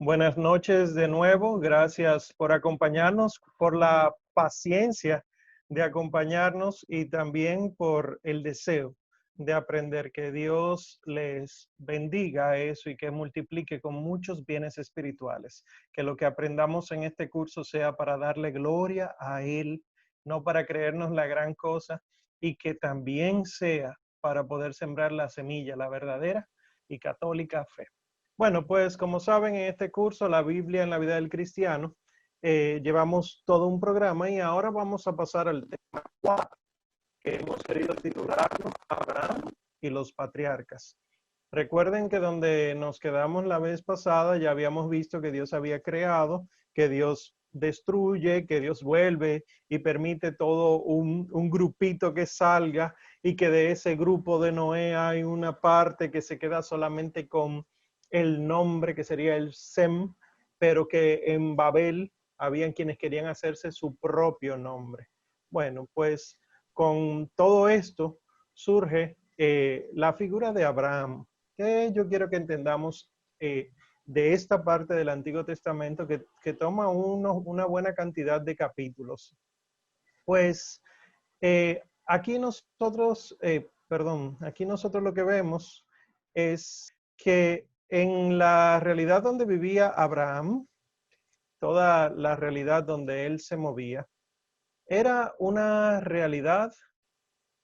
Buenas noches de nuevo. Gracias por acompañarnos, por la paciencia de acompañarnos y también por el deseo de aprender. Que Dios les bendiga eso y que multiplique con muchos bienes espirituales. Que lo que aprendamos en este curso sea para darle gloria a Él, no para creernos la gran cosa, y que también sea para poder sembrar la semilla, la verdadera y católica fe. Bueno, pues como saben, en este curso, la Biblia en la vida del cristiano, llevamos todo un programa y ahora vamos a pasar al tema 4, que hemos querido titularlo Abraham y los patriarcas. Recuerden que donde nos quedamos la vez pasada ya habíamos visto que Dios había creado, que Dios destruye, que Dios vuelve y permite todo un grupito que salga y que de ese grupo de Noé hay una parte que se queda solamente con el nombre que sería el Sem, pero que en Babel habían quienes querían hacerse su propio nombre. Bueno, pues con todo esto surge la figura de Abraham, que yo quiero que entendamos de esta parte del Antiguo Testamento que toma una buena cantidad de capítulos. Pues aquí nosotros lo que vemos es que en la realidad donde vivía Abraham, toda la realidad donde él se movía, era una realidad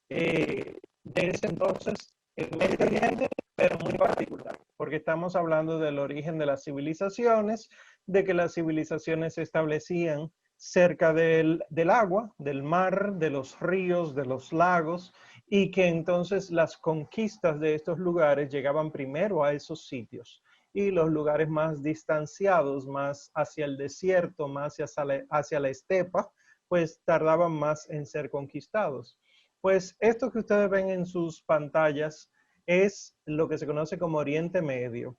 de ese entonces muy inteligente, pero muy particular, porque estamos hablando del origen de las civilizaciones, de que las civilizaciones se establecían cerca del agua, del mar, de los ríos, de los lagos, y que entonces las conquistas de estos lugares llegaban primero a esos sitios, y los lugares más distanciados, más hacia el desierto, más hacia la estepa, pues tardaban más en ser conquistados. Pues esto que ustedes ven en sus pantallas es lo que se conoce como Oriente Medio.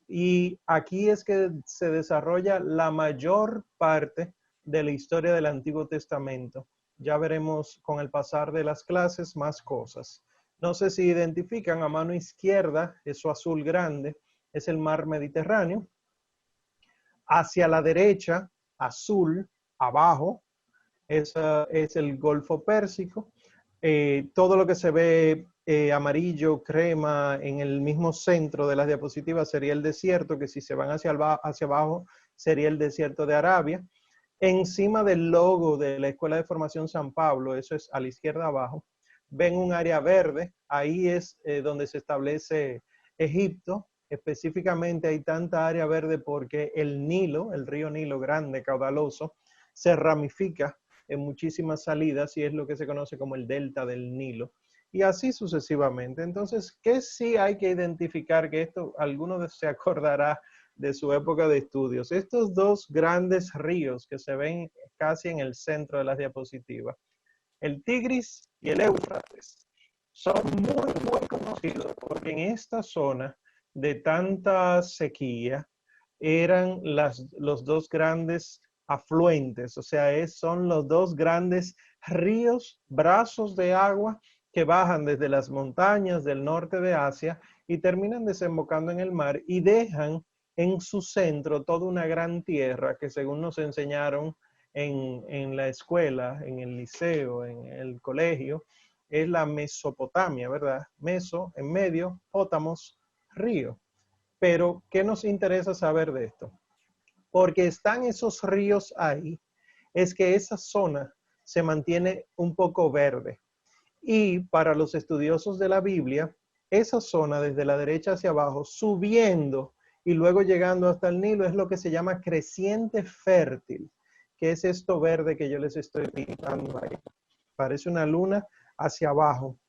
Y aquí es que se desarrolla la mayor parte de la historia del Antiguo Testamento. Ya veremos con el pasar de las clases más cosas. No sé si identifican a mano izquierda, eso azul grande, es el mar Mediterráneo. Hacia la derecha, azul, abajo, es el Golfo Pérsico. Todo lo que se ve amarillo, crema, en el mismo centro de las diapositivas sería el desierto, que si se van hacia abajo sería el desierto de Arabia. Encima del logo de la Escuela de Formación San Pablo, eso es a la izquierda abajo, ven un área verde, ahí es donde se establece Egipto. Específicamente hay tanta área verde porque el Nilo, el río Nilo grande, caudaloso, se ramifica en muchísimas salidas y es lo que se conoce como el delta del Nilo. Y así sucesivamente. Entonces, ¿qué sí hay que identificar? Que esto, alguno se acordará de su época de estudios. Estos dos grandes ríos que se ven casi en el centro de las diapositivas, el Tigris y el Éufrates, son muy conocidos porque en esta zona de tanta sequía eran los dos grandes afluentes, o sea, son los dos grandes ríos, brazos de agua que bajan desde las montañas del norte de Asia y terminan desembocando en el mar y dejan en su centro toda una gran tierra que, según nos enseñaron en la escuela, en el liceo, en el colegio, es la Mesopotamia, ¿verdad? Meso, en medio, pótamos, río. Pero, ¿qué nos interesa saber de esto? Porque están esos ríos ahí, es que esa zona se mantiene un poco verde. Y para los estudiosos de la Biblia, esa zona desde la derecha hacia abajo, subiendo y luego llegando hasta el Nilo, es lo que se llama creciente fértil, que es esto verde que yo les estoy pintando ahí. Parece una luna hacia abajo.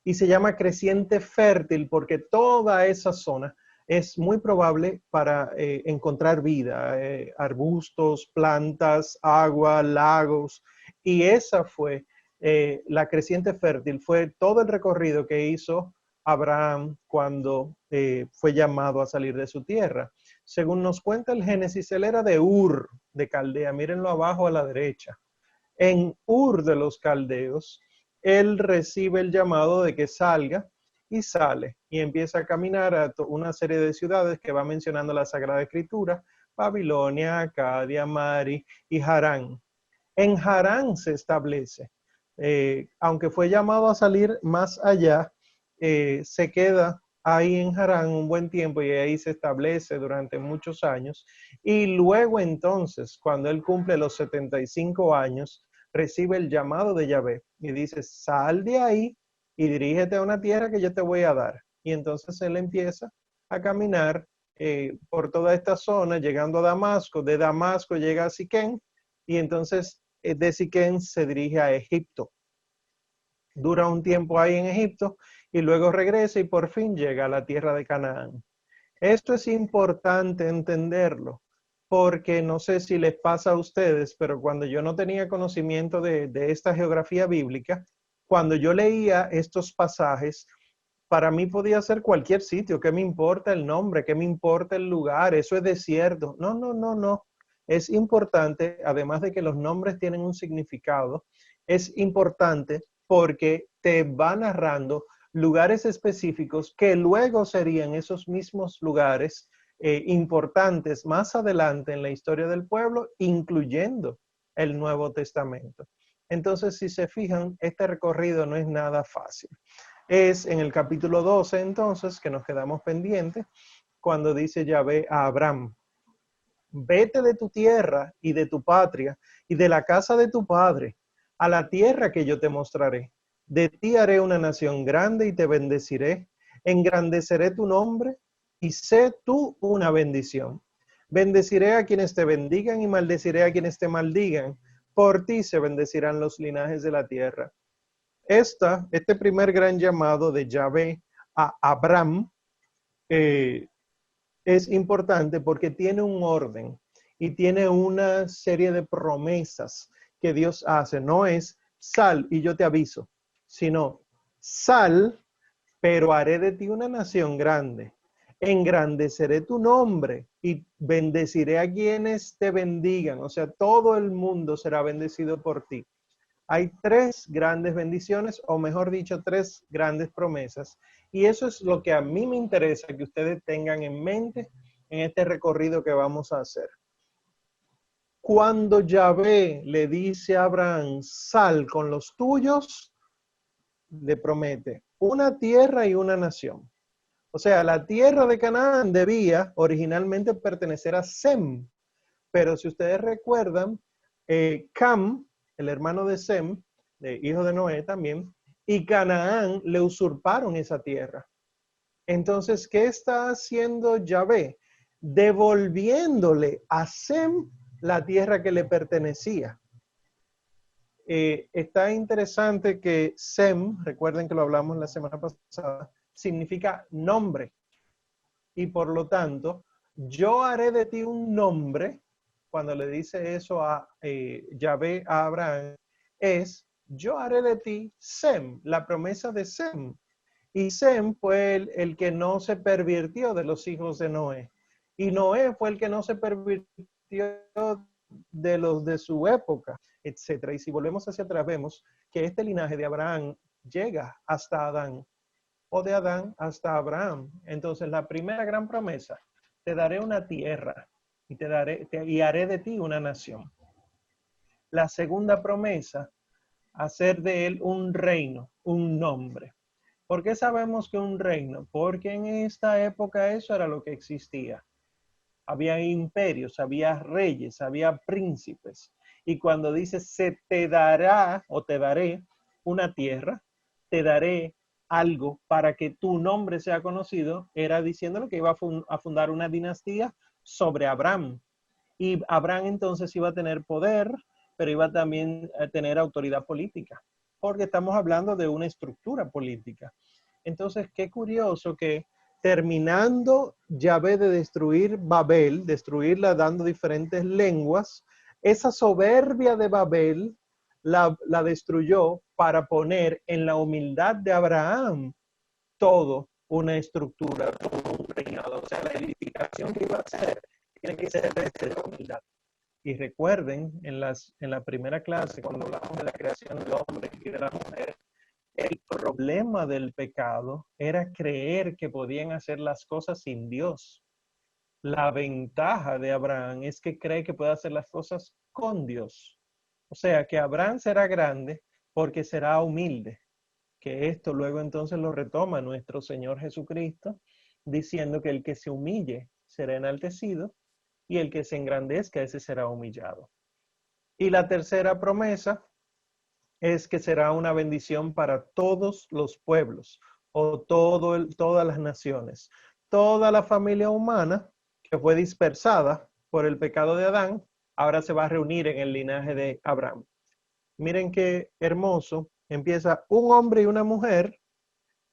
Y se llama creciente fértil porque toda esa zona es muy probable para encontrar vida, arbustos, plantas, agua, lagos. Y esa fue la creciente fértil, fue todo el recorrido que hizo Abraham cuando fue llamado a salir de su tierra. Según nos cuenta el Génesis, él era de Ur, de Caldea. Mírenlo abajo a la derecha. En Ur de los Caldeos, él recibe el llamado de que salga y sale y empieza a caminar a una serie de ciudades que va mencionando la Sagrada Escritura, Babilonia, Acadia, Mari y Harán. En Harán se establece. Aunque fue llamado a salir más allá, se queda ahí en Harán un buen tiempo y ahí se establece durante muchos años. Y luego entonces, cuando él cumple los 75 años, recibe el llamado de Yahvé y dice, sal de ahí y dirígete a una tierra que yo te voy a dar. Y entonces él empieza a caminar por toda esta zona, llegando a Damasco. De Damasco llega a Siquén y entonces de Siquén se dirige a Egipto. Dura un tiempo ahí en Egipto y luego regresa y por fin llega a la tierra de Canaán. Esto es importante entenderlo, porque no sé si les pasa a ustedes, pero cuando yo no tenía conocimiento de esta geografía bíblica, cuando yo leía estos pasajes, para mí podía ser cualquier sitio. ¿Qué me importa el nombre? ¿Qué me importa el lugar? Eso es desierto. No, no, no, no. Es importante, además de que los nombres tienen un significado, es importante porque te va narrando lugares específicos que luego serían esos mismos lugares importantes más adelante en la historia del pueblo, incluyendo el Nuevo Testamento. Entonces, si se fijan, este recorrido no es nada fácil. Es en el capítulo 12, entonces, que nos quedamos pendientes, cuando dice Yahvé a Abraham, vete de tu tierra y de tu patria y de la casa de tu padre a la tierra que yo te mostraré. De ti haré una nación grande y te bendeciré, engrandeceré tu nombre y sé tú una bendición. Bendeciré a quienes te bendigan y maldeciré a quienes te maldigan. Por ti se bendecirán los linajes de la tierra. Este primer gran llamado de Yahvé a Abraham es importante porque tiene un orden y tiene una serie de promesas que Dios hace. No es sal y yo te aviso, sino sal, pero haré de ti una nación grande. Engrandeceré tu nombre y bendeciré a quienes te bendigan. O sea, todo el mundo será bendecido por ti. Hay tres grandes bendiciones, o mejor dicho, tres grandes promesas. Y eso es lo que a mí me interesa que ustedes tengan en mente en este recorrido que vamos a hacer. Cuando Yahvé le dice a Abraham, sal con los tuyos, le promete una tierra y una nación. O sea, la tierra de Canaán debía originalmente pertenecer a Sem. Pero si ustedes recuerdan, Cam, el hermano de Sem, hijo de Noé también, y Canaán le usurparon esa tierra. Entonces, ¿qué está haciendo Yahvé? Devolviéndole a Sem la tierra que le pertenecía. Está interesante que Sem, recuerden que lo hablamos la semana pasada, significa nombre. Y por lo tanto, yo haré de ti un nombre. Cuando le dice eso a Yahvé a Abraham, es yo haré de ti Sem, la promesa de Sem. Y Sem fue el que no se pervirtió de los hijos de Noé. Y Noé fue el que no se pervirtió de los de su época, etc. Y si volvemos hacia atrás, vemos que este linaje de Abraham llega hasta Adán, o de Adán hasta Abraham. Entonces, la primera gran promesa, te daré una tierra y haré de ti una nación. La segunda promesa, hacer de él un reino, un nombre. ¿Por qué sabemos que un reino? Porque en esta época eso era lo que existía. Había imperios, había reyes, había príncipes. Y cuando dice se te dará o te daré una tierra, te daré algo para que tu nombre sea conocido, era diciéndolo que iba a fundar una dinastía sobre Abraham. Y Abraham entonces iba a tener poder, pero iba también a tener autoridad política, porque estamos hablando de una estructura política. Entonces, qué curioso que terminando Yahvé de destruir Babel, destruirla dando diferentes lenguas, esa soberbia de Babel la destruyó para poner en la humildad de Abraham todo una estructura, todo un reinado. O sea, la edificación que iba a hacer tiene que ser desde la humildad. Y recuerden, en la primera clase, cuando hablamos de la creación del hombre y de la mujer, el problema del pecado era creer que podían hacer las cosas sin Dios. La ventaja de Abraham es que cree que puede hacer las cosas con Dios. O sea, que Abraham será grande porque será humilde. Que esto luego entonces lo retoma nuestro Señor Jesucristo, diciendo que el que se humille será enaltecido y el que se engrandezca, ese será humillado. Y la tercera promesa es que será una bendición para todos los pueblos o todas las naciones. Toda la familia humana que fue dispersada por el pecado de Adán, ahora se va a reunir en el linaje de Abraham. Miren qué hermoso. Empieza un hombre y una mujer,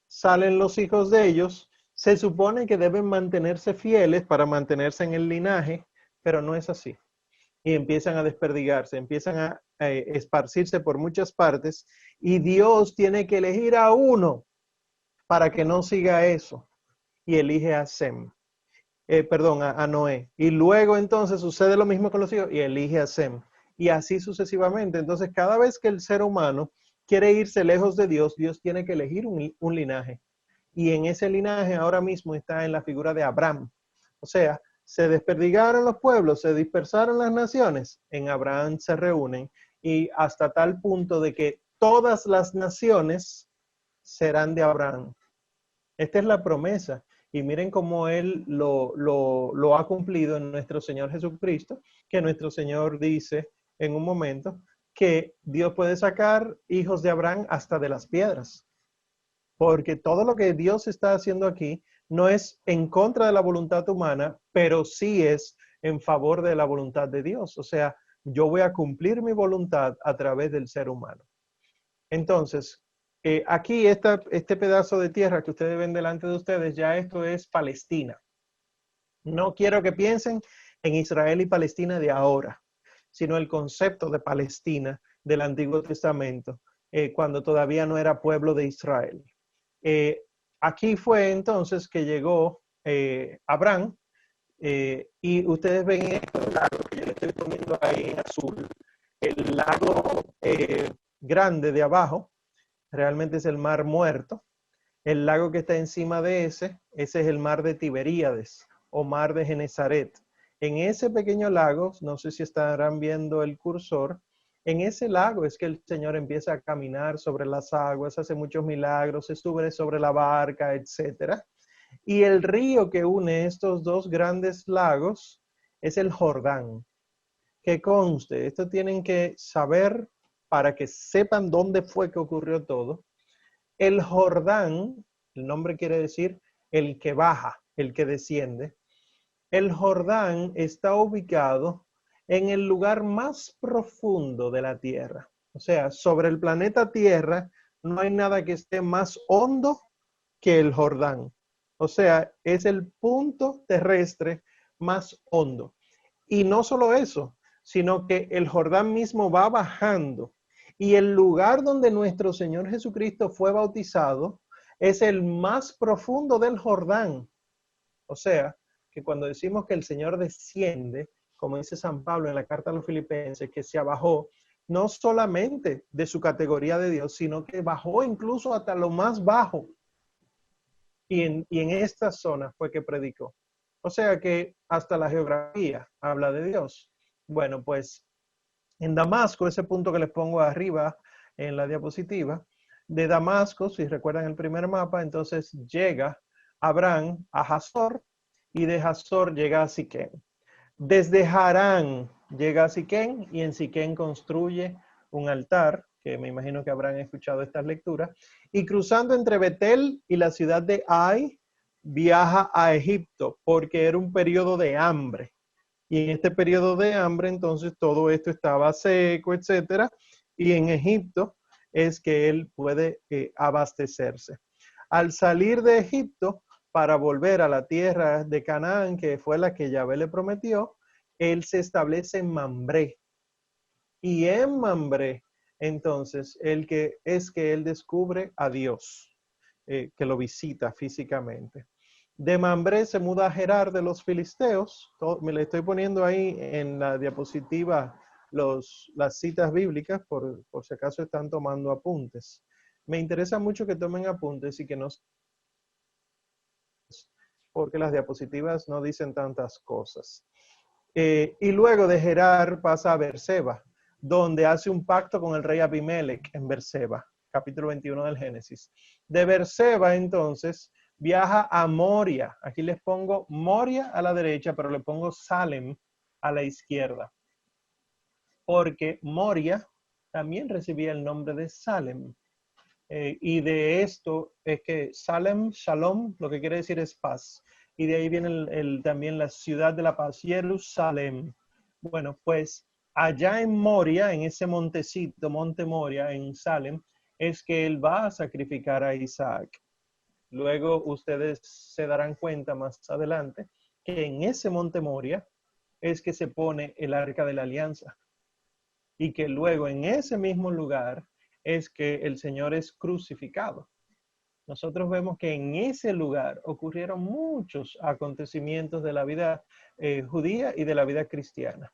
salen los hijos de ellos, se supone que deben mantenerse fieles para mantenerse en el linaje, pero no es así. Y empiezan a desperdigarse, empiezan a esparcirse por muchas partes y Dios tiene que elegir a uno para que no siga eso y elige a Sem. Perdón, a Noé. Y luego entonces sucede lo mismo con los hijos y elige a Sem. Y así sucesivamente. Entonces cada vez que el ser humano quiere irse lejos de Dios, Dios tiene que elegir un linaje. Y en ese linaje ahora mismo está en la figura de Abraham. O sea, se desperdigaron los pueblos, se dispersaron las naciones, en Abraham se reúnen y hasta tal punto de que todas las naciones serán de Abraham. Esta es la promesa. Y miren cómo Él lo ha cumplido en nuestro Señor Jesucristo, que nuestro Señor dice en un momento que Dios puede sacar hijos de Abraham hasta de las piedras. Porque todo lo que Dios está haciendo aquí no es en contra de la voluntad humana, pero sí es en favor de la voluntad de Dios. O sea, yo voy a cumplir mi voluntad a través del ser humano. Entonces, aquí este pedazo de tierra que ustedes ven delante de ustedes, ya esto es Palestina. No quiero que piensen en Israel y Palestina de ahora, sino el concepto de Palestina del Antiguo Testamento, cuando todavía no era pueblo de Israel. Eh, Aquí fue entonces que llegó Abraham, y ustedes ven esto, el lago que yo le estoy poniendo ahí en azul, el lago grande de abajo, realmente es el mar Muerto. El lago que está encima de ese es el mar de Tiberíades o mar de Genezaret. En ese pequeño lago, no sé si estarán viendo el cursor, en ese lago es que el Señor empieza a caminar sobre las aguas, hace muchos milagros, sube sobre la barca, etcétera. Y el río que une estos dos grandes lagos es el Jordán. Que conste, esto tienen que saber para que sepan dónde fue que ocurrió todo. El Jordán, el nombre quiere decir el que baja, el que desciende. El Jordán está ubicado en el lugar más profundo de la Tierra. O sea, sobre el planeta Tierra no hay nada que esté más hondo que el Jordán. O sea, es el punto terrestre más hondo. Y no solo eso, sino que el Jordán mismo va bajando. Y el lugar donde nuestro Señor Jesucristo fue bautizado es el más profundo del Jordán. O sea, que cuando decimos que el Señor desciende, como dice San Pablo en la carta a los Filipenses, que se abajó no solamente de su categoría de Dios, sino que bajó incluso hasta lo más bajo. Y en esta zona fue que predicó. O sea que hasta la geografía habla de Dios. Bueno, pues en Damasco, ese punto que les pongo arriba en la diapositiva, de Damasco, si recuerdan el primer mapa, entonces llega Abraham a Hazor y de Hazor llega a Siquén. Desde Harán llega a Siquén y en Siquén construye un altar, que me imagino que habrán escuchado estas lecturas, y cruzando entre Betel y la ciudad de Ai, viaja a Egipto, porque era un periodo de hambre. Y en este periodo de hambre, entonces todo esto estaba seco, etcétera, y en Egipto es que él puede abastecerse. Al salir de Egipto, para volver a la tierra de Canaán, que fue la que Yahvé le prometió, él se establece en Mambré. Y en Mambré, entonces, el que es que él descubre a Dios, que lo visita físicamente. De Mambré se muda a Gerar de los filisteos. Me le estoy poniendo ahí en la diapositiva las citas bíblicas por si acaso están tomando apuntes. Me interesa mucho que tomen apuntes y que no porque las diapositivas no dicen tantas cosas. Y luego de Gerar pasa a Beerseba, donde hace un pacto con el rey Abimelech en Beerseba, capítulo 21 del Génesis. De Beerseba, entonces, viaja a Moria. Aquí les pongo Moria a la derecha, pero le pongo Salem a la izquierda. Porque Moria también recibía el nombre de Salem. Y de esto es que Salem, Shalom, lo que quiere decir es paz. Y de ahí viene también la ciudad de la paz, Jerusalén. Bueno, pues allá en Moria, en ese montecito, Monte Moria, en Salem, es que él va a sacrificar a Isaac. Luego ustedes se darán cuenta más adelante que en ese Monte Moria es que se pone el Arca de la Alianza. Y que luego en ese mismo lugar es que el Señor es crucificado. Nosotros vemos que en ese lugar ocurrieron muchos acontecimientos de la vida judía y de la vida cristiana.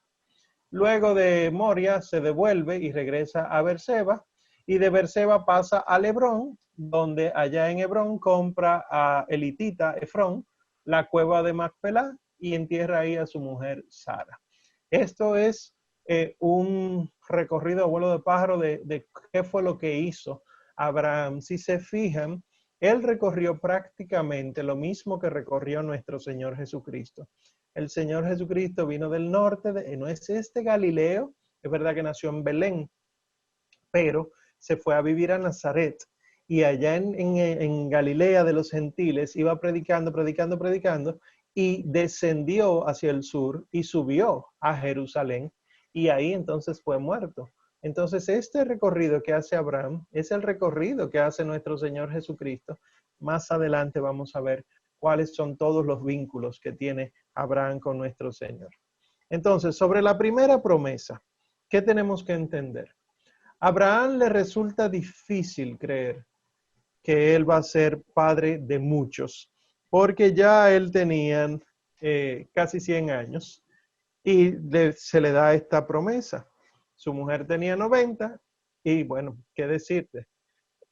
Luego de Moria se devuelve y regresa a Beerseba, y de Beerseba pasa a Hebrón, donde allá en Hebrón compra a el hitita Efrón la cueva de Macpelá y entierra ahí a su mujer Sara. Esto es un recorrido a vuelo de pájaro de qué fue lo que hizo Abraham. Si se fijan, él recorrió prácticamente lo mismo que recorrió nuestro Señor Jesucristo. El Señor Jesucristo vino del norte, no es este Galileo, es verdad que nació en Belén, pero se fue a vivir a Nazaret. Y allá en Galilea de los gentiles iba predicando, predicando, predicando, y descendió hacia el sur y subió a Jerusalén, y ahí entonces fue muerto. Entonces este recorrido que hace Abraham es el recorrido que hace nuestro Señor Jesucristo. Más adelante vamos a ver cuáles son todos los vínculos que tiene Abraham con nuestro Señor. Entonces, sobre la primera promesa, ¿qué tenemos que entender? A Abraham le resulta difícil creer que él va a ser padre de muchos, porque ya él tenía casi 100 años y se le da esta promesa. Su mujer tenía 90 y bueno, ¿qué decirte?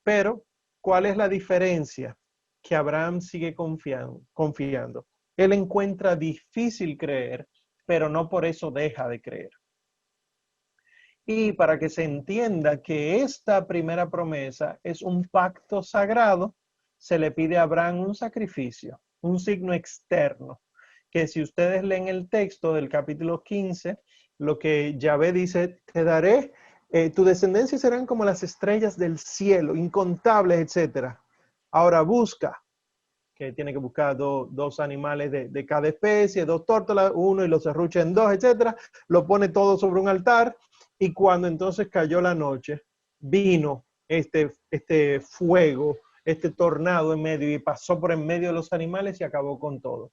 Pero, ¿cuál es la diferencia? Que Abraham sigue confiando. Él encuentra difícil creer, pero no por eso deja de creer. Y para que se entienda que esta primera promesa es un pacto sagrado, se le pide a Abraham un sacrificio, un signo externo, que si ustedes leen el texto del capítulo 15, lo que Yahvé dice, te daré, tu descendencia serán como las estrellas del cielo, incontables, etc. Ahora busca, que tiene que buscar dos animales de cada especie, dos tórtolas, uno y los serrucha en dos, etc. Lo pone todo sobre un altar. Y cuando entonces cayó la noche, vino este fuego, este tornado en medio y pasó por en medio de los animales y acabó con todo.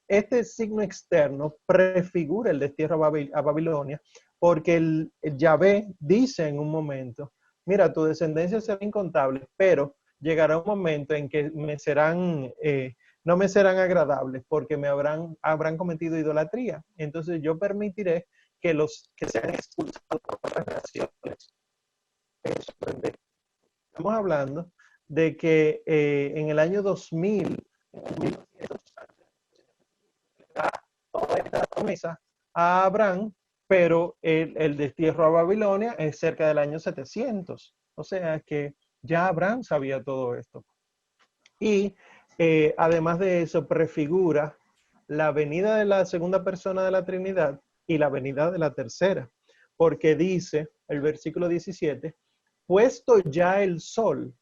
Este signo externo prefigura el destierro a Babilonia porque el Yahvé dice en un momento, mira, tu descendencia será incontable, pero llegará un momento en que no me serán agradables porque habrán cometido idolatría. Entonces yo permitiré que sean expulsados por otras naciones. Estamos hablando de que en el año 2000, toda esta promesa a Abraham, pero el destierro a Babilonia es cerca del año 700. O sea que ya Abraham sabía todo esto. Y además de eso, prefigura la venida de la segunda persona de la Trinidad y la venida de la tercera. Porque dice el versículo 17, puesto ya el sol,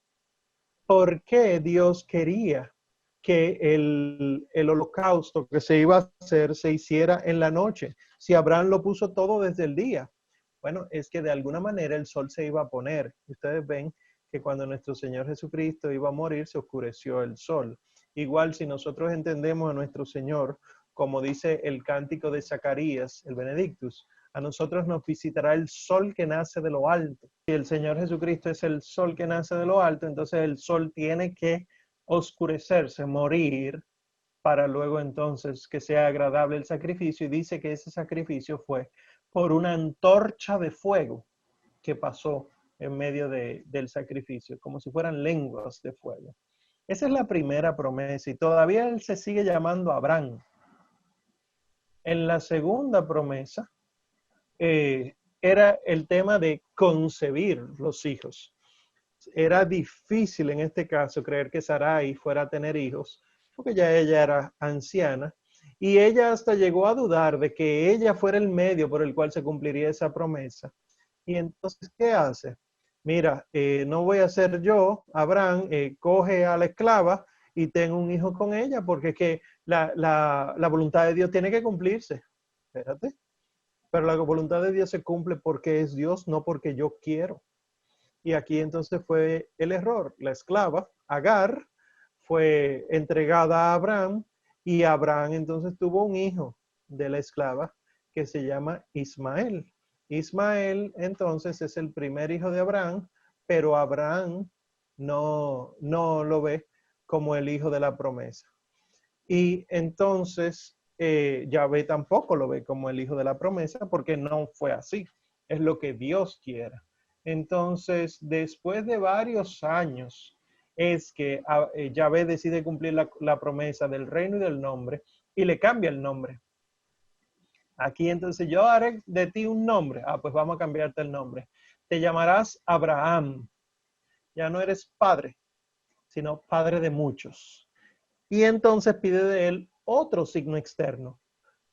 ¿por qué Dios quería que el holocausto que se iba a hacer se hiciera en la noche? Si Abraham lo puso todo desde el día. Bueno, es que de alguna manera el sol se iba a poner. Ustedes ven que cuando nuestro Señor Jesucristo iba a morir, se oscureció el sol. Igual si nosotros entendemos a nuestro Señor, como dice el cántico de Zacarías, el Benedictus, a nosotros nos visitará el sol que nace de lo alto. Si el Señor Jesucristo es el sol que nace de lo alto, entonces el sol tiene que oscurecerse, morir, para luego entonces que sea agradable el sacrificio. Y dice que ese sacrificio fue por una antorcha de fuego que pasó en medio del sacrificio, como si fueran lenguas de fuego. Esa es la primera promesa y todavía él se sigue llamando Abraham. En la segunda promesa era el tema de concebir los hijos. Era difícil en este caso creer que Sarai fuera a tener hijos, porque ya ella era anciana, y ella hasta llegó a dudar de que ella fuera el medio por el cual se cumpliría esa promesa. Y entonces, ¿qué hace? Mira, no voy a ser yo, Abraham, coge a la esclava y tengo un hijo con ella, porque es que la voluntad de Dios tiene que cumplirse. Espérate. Pero la voluntad de Dios se cumple porque es Dios, no porque yo quiero. Y aquí entonces fue el error. La esclava, Agar, fue entregada a Abraham y Abraham entonces tuvo un hijo de la esclava que se llama Ismael. Ismael entonces es el primer hijo de Abraham, pero Abraham no lo ve como el hijo de la promesa. Y entonces Yahvé tampoco lo ve como el hijo de la promesa porque no fue así. Es lo que Dios quiera. Entonces, después de varios años, es que Yahvé decide cumplir la promesa del reino y del nombre y le cambia el nombre. Aquí entonces yo haré de ti un nombre. Ah, pues vamos a cambiarte el nombre. Te llamarás Abraham. Ya no eres padre, sino padre de muchos. Y entonces pide de él otro signo externo.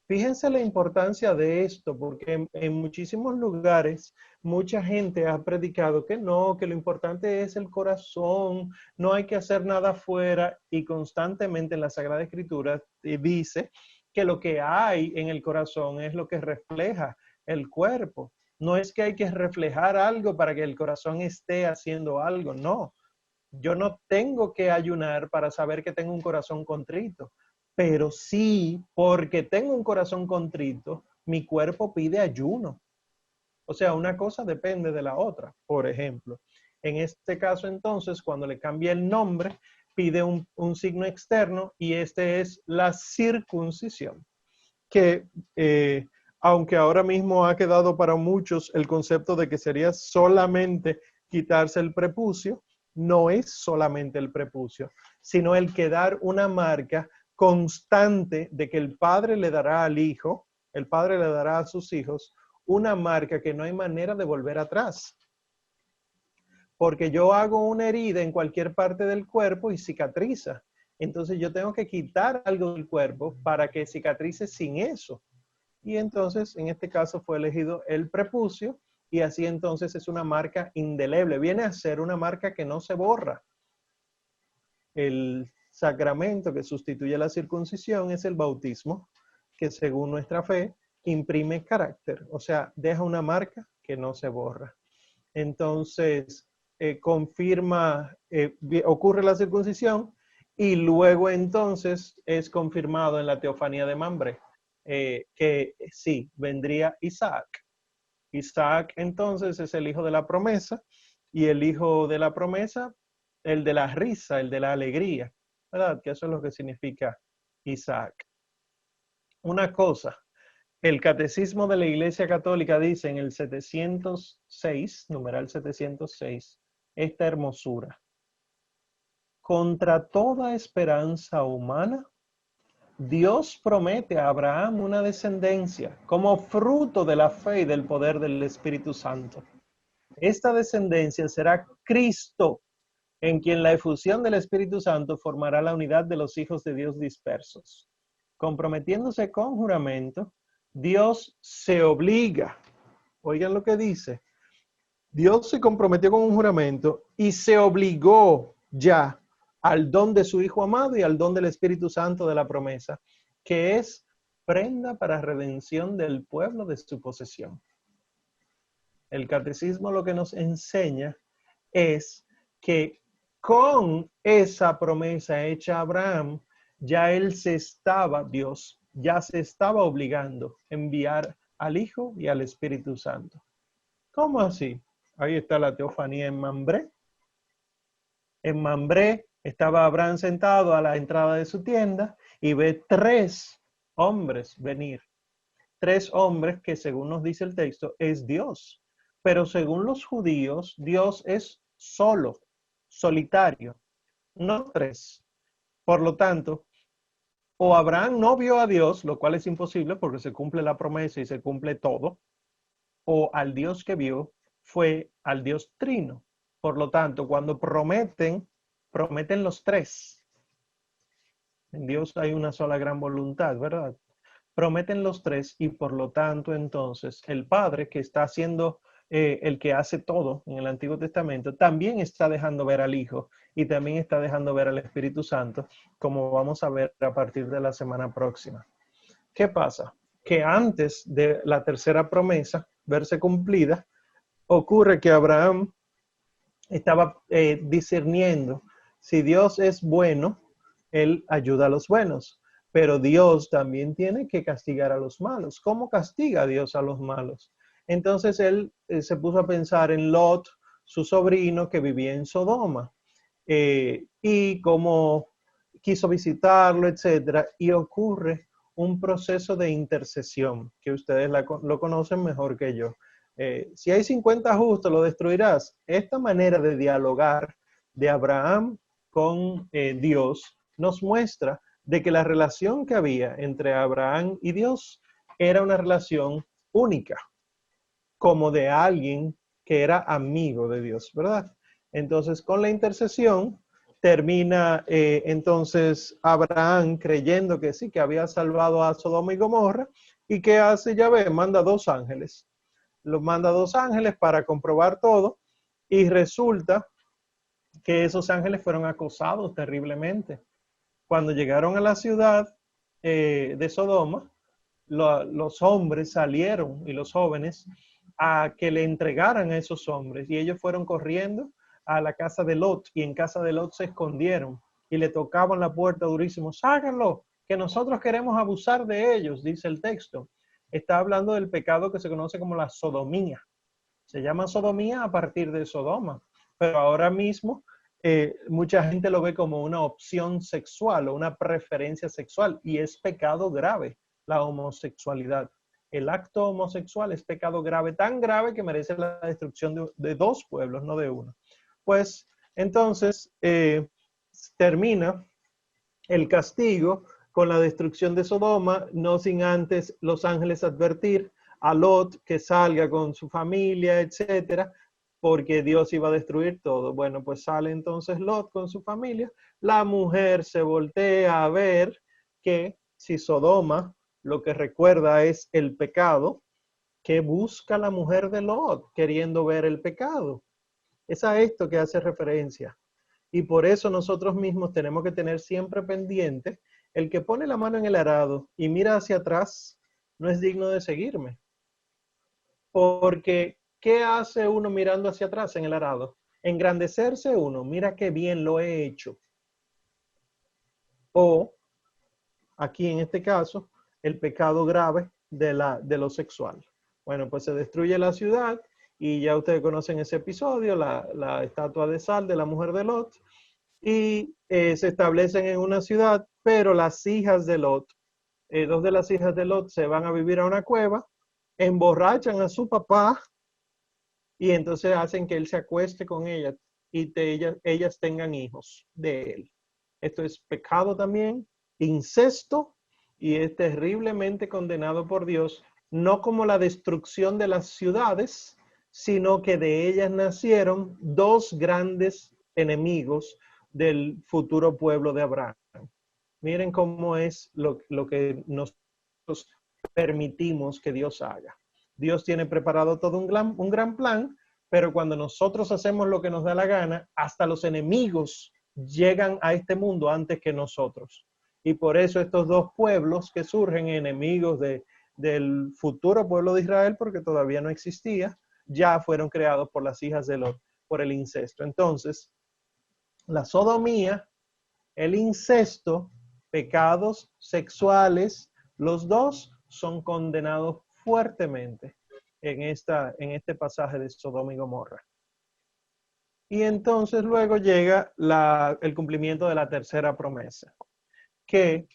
Fíjense la importancia de esto, porque en muchísimos lugares mucha gente ha predicado que no, que lo importante es el corazón, no hay que hacer nada afuera, y constantemente en la Sagrada Escritura dice que lo que hay en el corazón es lo que refleja el cuerpo. No es que hay que reflejar algo para que el corazón esté haciendo algo, no. Yo no tengo que ayunar para saber que tengo un corazón contrito, pero sí, porque tengo un corazón contrito, mi cuerpo pide ayuno. O sea, una cosa depende de la otra. Por ejemplo, en este caso entonces, cuando le cambia el nombre, pide un signo externo y este es la circuncisión, que aunque ahora mismo ha quedado para muchos el concepto de que sería solamente quitarse el prepucio, no es solamente el prepucio, sino el quedar una marca constante de que el padre le dará al hijo, el padre le dará a sus hijos, una marca que no hay manera de volver atrás. Porque yo hago una herida en cualquier parte del cuerpo y cicatriza. Entonces yo tengo que quitar algo del cuerpo para que cicatrice sin eso. Y entonces, en este caso, fue elegido el prepucio y así entonces es una marca indeleble. Viene a ser una marca que no se borra. El sacramento que sustituye la circuncisión es el bautismo, que según nuestra fe imprime carácter, o sea, deja una marca que no se borra. Entonces, ocurre la circuncisión y luego entonces es confirmado en la teofanía de Mambré. Que sí, vendría Isaac. Isaac entonces es el hijo de la promesa y el hijo de la promesa, el de la risa, el de la alegría, ¿verdad? Que eso es lo que significa Isaac. Una cosa, el Catecismo de la Iglesia Católica dice en el 706, numeral 706, esta hermosura. Contra toda esperanza humana, Dios promete a Abraham una descendencia como fruto de la fe y del poder del Espíritu Santo. Esta descendencia será Cristo, en quien la efusión del Espíritu Santo formará la unidad de los hijos de Dios dispersos. Comprometiéndose con juramento, Dios se obliga. Oigan lo que dice. Dios se comprometió con un juramento y se obligó ya al don de su Hijo amado y al don del Espíritu Santo de la promesa, que es prenda para redención del pueblo de su posesión. El catecismo lo que nos enseña es que con esa promesa hecha a Abraham, ya Dios ya se estaba obligando a enviar al Hijo y al Espíritu Santo. ¿Cómo así? Ahí está la teofanía en Mambré. En Mambré estaba Abraham sentado a la entrada de su tienda y ve 3 hombres venir. 3 hombres que, según nos dice el texto, es Dios. Pero según los judíos, Dios es solo, solitario. no tres. Por lo tanto, o Abraham no vio a Dios, lo cual es imposible porque se cumple la promesa y se cumple todo, o al Dios que vio fue al Dios trino. Por lo tanto, cuando prometen, prometen los tres. En Dios hay una sola gran voluntad, ¿verdad? Prometen los tres y por lo tanto entonces el Padre que está haciendo el que hace todo en el Antiguo Testamento también está dejando ver al Hijo y también está dejando ver al Espíritu Santo, como vamos a ver a partir de la semana próxima. ¿Qué pasa? Que antes de la tercera promesa verse cumplida, ocurre que Abraham estaba discerniendo si Dios es bueno, él ayuda a los buenos, pero Dios también tiene que castigar a los malos. ¿Cómo castiga a Dios a los malos? Entonces él se puso a pensar en Lot, su sobrino que vivía en Sodoma, y cómo quiso visitarlo, etcétera, y ocurre un proceso de intercesión que ustedes lo conocen mejor que yo. Si hay 50 justos, lo destruirás. Esta manera de dialogar de Abraham con Dios nos muestra de que la relación que había entre Abraham y Dios era una relación única, como de alguien que era amigo de Dios, ¿verdad? Entonces, con la intercesión, termina entonces Abraham creyendo que sí, que había salvado a Sodoma y Gomorra, y que hace Yahvé, manda dos ángeles. Los manda dos ángeles para comprobar todo, y resulta que esos ángeles fueron acosados terriblemente. Cuando llegaron a la ciudad de Sodoma, los hombres salieron y los jóvenes a que le entregaran a esos hombres y ellos fueron corriendo a la casa de Lot y en casa de Lot se escondieron y le tocaban la puerta durísimo, ságanlo, que nosotros queremos abusar de ellos, dice el texto. Está hablando del pecado que se conoce como la sodomía. Se llama sodomía a partir de Sodoma, pero ahora mismo mucha gente lo ve como una opción sexual o una preferencia sexual y es pecado grave la homosexualidad. El acto homosexual es pecado grave, tan grave que merece la destrucción de dos pueblos, no de uno. Pues entonces termina el castigo con la destrucción de Sodoma, no sin antes los ángeles advertir a Lot que salga con su familia, etcétera, porque Dios iba a destruir todo. Bueno, pues sale entonces Lot con su familia. La mujer se voltea a ver que si Sodoma lo que recuerda es el pecado, ¿qué busca la mujer de Lot queriendo ver el pecado? Es a esto que hace referencia. Y por eso nosotros mismos tenemos que tener siempre pendiente el que pone la mano en el arado y mira hacia atrás, no es digno de seguirme. Porque, ¿qué hace uno mirando hacia atrás en el arado? Engrandecerse uno, mira qué bien lo he hecho. O, aquí en este caso, el pecado grave de lo sexual. Bueno, pues se destruye la ciudad y ya ustedes conocen ese episodio, la estatua de sal de la mujer de Lot, y se establecen en una ciudad, pero las hijas de Lot, dos de las hijas de Lot se van a vivir a una cueva, emborrachan a su papá y entonces hacen que él se acueste con ellas y ellas tengan hijos de él. Esto es pecado también, incesto, y es terriblemente condenado por Dios, no como la destrucción de las ciudades, sino que de ellas nacieron dos grandes enemigos del futuro pueblo de Abraham. Miren cómo es lo que nosotros permitimos que Dios haga. Dios tiene preparado todo un gran plan, pero cuando nosotros hacemos lo que nos da la gana, hasta los enemigos llegan a este mundo antes que nosotros. Y por eso estos dos pueblos que surgen enemigos del futuro pueblo de Israel, porque todavía no existía, ya fueron creados por las hijas de Lot, por el incesto. Entonces, la sodomía, el incesto, pecados sexuales, los dos son condenados fuertemente en este pasaje de Sodoma y Gomorra. Y entonces luego llega el cumplimiento de la tercera promesa, que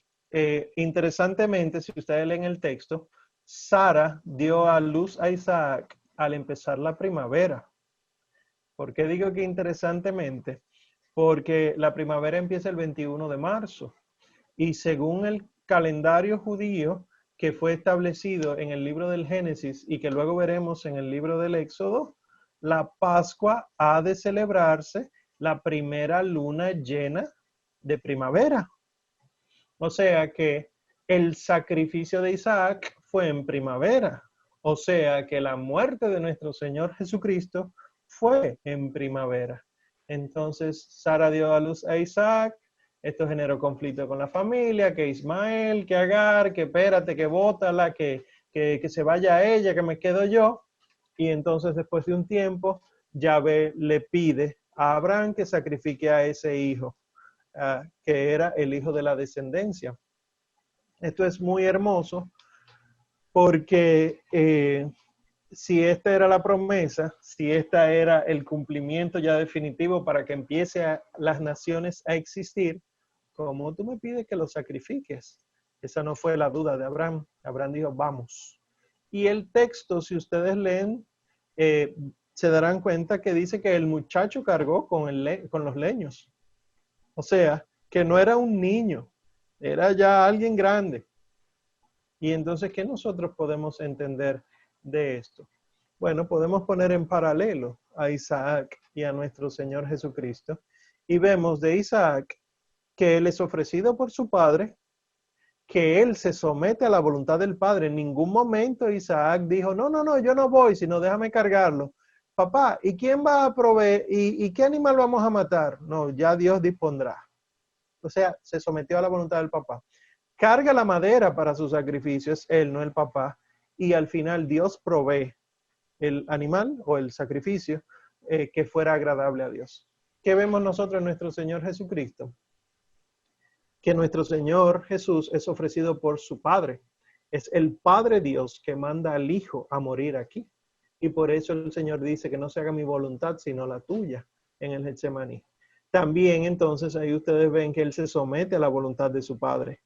interesantemente, si ustedes leen el texto, Sara dio a luz a Isaac al empezar la primavera. ¿Por qué digo que interesantemente? porque la primavera empieza el 21 de marzo y según el calendario judío que fue establecido en el libro del Génesis y que luego veremos en el libro del Éxodo, la Pascua ha de celebrarse la primera luna llena de primavera. O sea que el sacrificio de Isaac fue en primavera. O sea que la muerte de nuestro Señor Jesucristo fue en primavera. Entonces Sara dio a luz a Isaac. Esto generó conflicto con la familia, que Ismael, que Agar, que espérate, que bótala, que se vaya ella, que me quedo yo. Y entonces después de un tiempo, Yahvé le pide a Abraham que sacrifique a ese hijo, que era el hijo de la descendencia. Esto es muy hermoso porque si esta era la promesa, si esta era el cumplimiento ya definitivo para que empiece las naciones a existir, ¿cómo tú me pides que lo sacrifiques? Esa no fue la duda de Abraham. Abraham dijo, vamos. Y el texto, si ustedes leen, se darán cuenta que dice que el muchacho cargó con los leños. O sea, que no era un niño, era ya alguien grande. Y entonces, ¿qué nosotros podemos entender de esto? Bueno, podemos poner en paralelo a Isaac y a nuestro Señor Jesucristo. Y vemos de Isaac que él es ofrecido por su padre, que él se somete a la voluntad del padre. En ningún momento Isaac dijo, no, yo no voy, sino déjame cargarlo. Papá, ¿y quién va a proveer? ¿Y qué animal vamos a matar? No, ya Dios dispondrá. O sea, se sometió a la voluntad del papá. Carga la madera para su sacrificio, es él, no el papá. Y al final Dios provee el animal o el sacrificio que fuera agradable a Dios. ¿Qué vemos nosotros en nuestro Señor Jesucristo? Que nuestro Señor Jesús es ofrecido por su Padre. Es el Padre Dios que manda al Hijo a morir aquí. Y por eso el Señor dice que no se haga mi voluntad, sino la tuya en el Getsemaní. También entonces ahí ustedes ven que Él se somete a la voluntad de su Padre.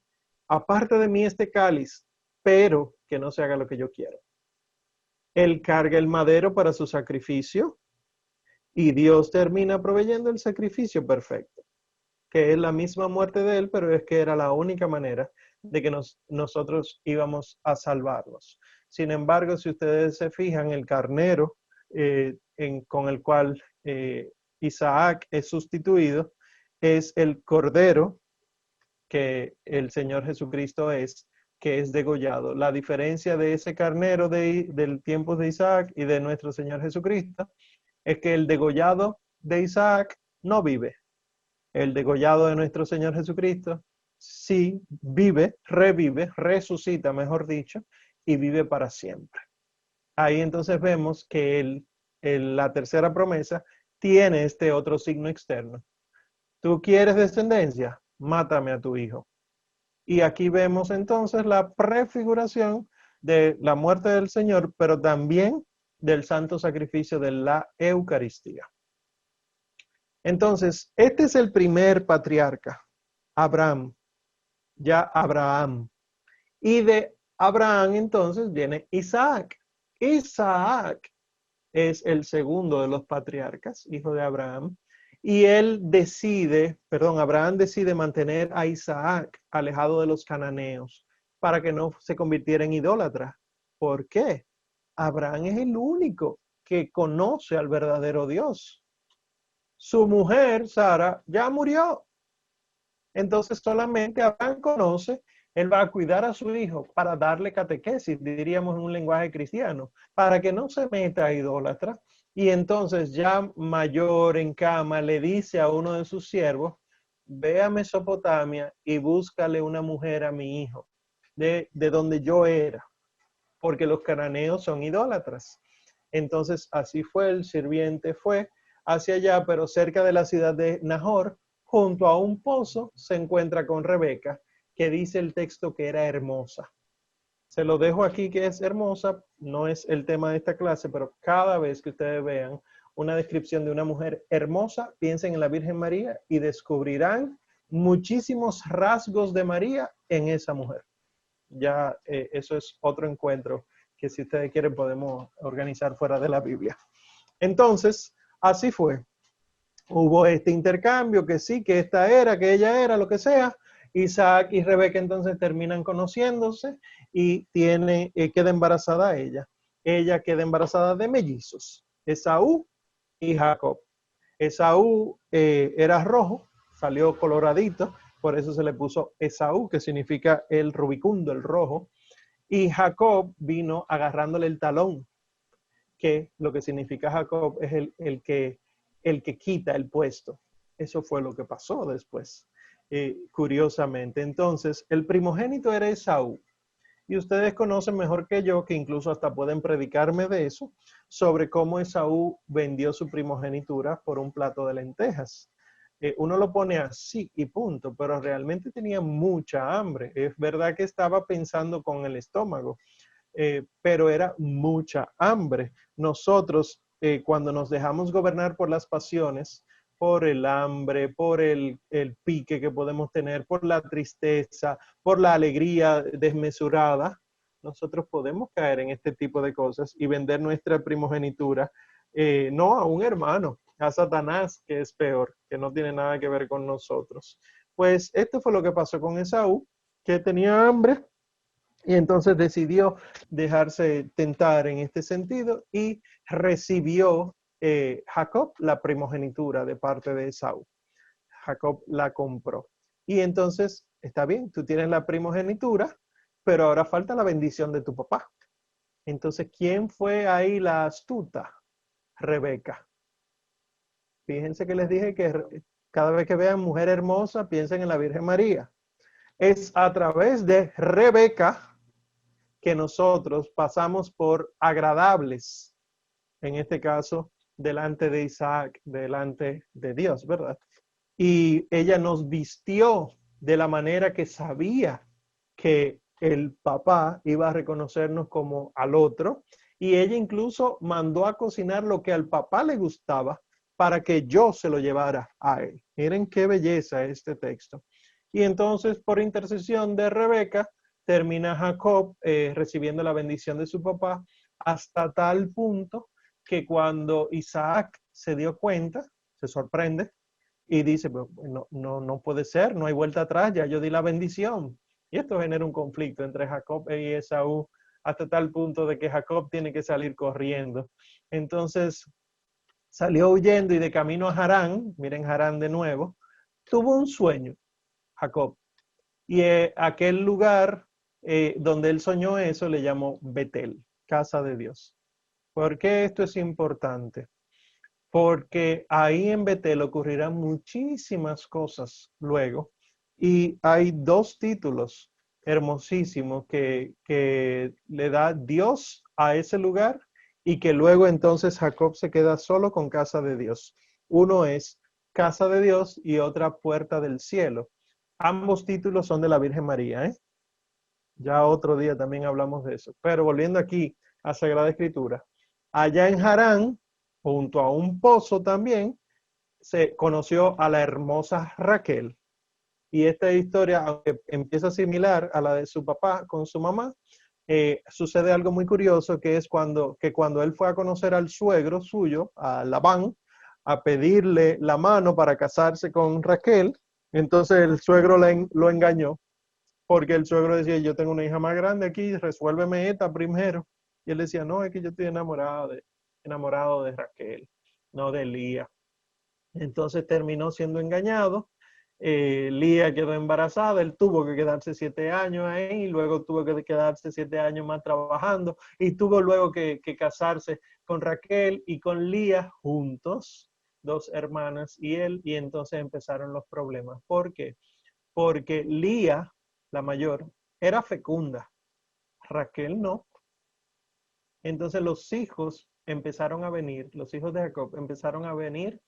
Aparte de mí este cáliz, pero que no se haga lo que yo quiero. Él carga el madero para su sacrificio y Dios termina proveyendo el sacrificio perfecto, que es la misma muerte de Él, pero es que era la única manera de que nosotros íbamos a salvarnos. Sin embargo, si ustedes se fijan, el carnero con el cual Isaac es sustituido es el cordero que el Señor Jesucristo es, que es degollado. La diferencia de ese carnero del tiempo de Isaac y de nuestro Señor Jesucristo es que el degollado de Isaac no vive. El degollado de nuestro Señor Jesucristo sí vive, revive, resucita, mejor dicho, y vive para siempre. Ahí entonces vemos que la tercera promesa tiene este otro signo externo. ¿Tú quieres descendencia? Mátame a tu hijo. Y aquí vemos entonces la prefiguración de la muerte del Señor, pero también del santo sacrificio de la Eucaristía. Entonces, este es el primer patriarca, Abraham, ya Abraham. Y de Abraham entonces viene Isaac. Isaac es el segundo de los patriarcas, hijo de Abraham. Y Abraham decide mantener a Isaac alejado de los cananeos para que no se convirtiera en idólatra. ¿Por qué? Abraham es el único que conoce al verdadero Dios. Su mujer, Sara, ya murió. Entonces solamente Abraham conoce, él va a cuidar a su hijo para darle catequesis, diríamos en un lenguaje cristiano, para que no se meta a idólatra. Y entonces ya mayor en cama le dice a uno de sus siervos, ve a Mesopotamia y búscale una mujer a mi hijo, de donde yo era, porque los cananeos son idólatras. Entonces así fue, el sirviente fue hacia allá, pero cerca de la ciudad de Nahor, junto a un pozo, se encuentra con Rebeca, que dice el texto que era hermosa. Se lo dejo aquí que es hermosa, no es el tema de esta clase, pero cada vez que ustedes vean una descripción de una mujer hermosa, piensen en la Virgen María y descubrirán muchísimos rasgos de María en esa mujer. Ya eso es otro encuentro que si ustedes quieren podemos organizar fuera de la Biblia. Entonces, así fue. Hubo este intercambio, que sí, que esta era, que ella era, lo que sea. Isaac y Rebeca entonces terminan conociéndose y queda embarazada ella. Ella queda embarazada de mellizos, Esaú y Jacob. Esaú era rojo, salió coloradito, por eso se le puso Esaú, que significa el rubicundo, el rojo. Y Jacob vino agarrándole el talón, que lo que significa Jacob es el que quita el puesto. Eso fue lo que pasó después, curiosamente. Entonces, el primogénito era Esaú. Y ustedes conocen mejor que yo, que incluso hasta pueden predicarme de eso, sobre cómo Esaú vendió su primogenitura por un plato de lentejas. Uno lo pone así y punto, pero realmente tenía mucha hambre. Es verdad que estaba pensando con el estómago, pero era mucha hambre. Nosotros, cuando nos dejamos gobernar por las pasiones, por el hambre, por el pique que podemos tener, por la tristeza, por la alegría desmesurada, nosotros podemos caer en este tipo de cosas y vender nuestra primogenitura, no a un hermano, a Satanás, que es peor, que no tiene nada que ver con nosotros. Pues esto fue lo que pasó con Esaú, que tenía hambre y entonces decidió dejarse tentar en este sentido y recibió Jacob la primogenitura de parte de Esaú. Jacob la compró. Y entonces, está bien, tú tienes la primogenitura, pero ahora falta la bendición de tu papá. Entonces, ¿quién fue ahí la astuta? Rebeca. Fíjense que les dije que cada vez que vean mujer hermosa, piensen en la Virgen María. Es a través de Rebeca que nosotros pasamos por agradables, en este caso, delante de Isaac, delante de Dios, ¿verdad? Y ella nos vistió de la manera que sabía que el papá iba a reconocernos como al otro, y ella incluso mandó a cocinar lo que al papá le gustaba para que yo se lo llevara a él. Miren qué belleza este texto. Y entonces, por intercesión de Rebeca, termina Jacob recibiendo la bendición de su papá hasta tal punto que cuando Isaac se dio cuenta, se sorprende y dice, no puede ser, no hay vuelta atrás, ya yo di la bendición. Y esto genera un conflicto entre Jacob y Esaú hasta tal punto de que Jacob tiene que salir corriendo. Entonces salió huyendo y de camino a Harán, miren Harán de nuevo, tuvo un sueño, Jacob. Y aquel lugar donde él soñó eso le llamó Betel, casa de Dios. ¿Por qué esto es importante? Porque ahí en Betel ocurrirán muchísimas cosas luego. Y hay dos títulos hermosísimos que le da Dios a ese lugar y que luego entonces Jacob se queda solo con casa de Dios. Uno es casa de Dios y otra puerta del cielo. Ambos títulos son de la Virgen María, ¿eh? Ya otro día también hablamos de eso. Pero volviendo aquí a Sagrada Escritura, allá en Harán, junto a un pozo también, se conoció a la hermosa Raquel. Y esta historia, aunque empieza similar a la de su papá con su mamá, sucede algo muy curioso, que es cuando él fue a conocer al suegro suyo, a Labán, a pedirle la mano para casarse con Raquel, entonces el suegro lo engañó porque el suegro decía, yo tengo una hija más grande aquí, resuélveme esta primero. Y él decía, no, es que yo estoy enamorado de Raquel, no de Lía. Entonces terminó siendo engañado. Lía quedó embarazada, él tuvo que quedarse 7 años ahí, luego tuvo que quedarse 7 años más trabajando y tuvo luego que casarse con Raquel y con Lía juntos, dos hermanas y él, y entonces empezaron los problemas. ¿Por qué? Porque Lía, la mayor, era fecunda, Raquel no. Entonces los hijos empezaron a venir, los hijos de Jacob empezaron a venir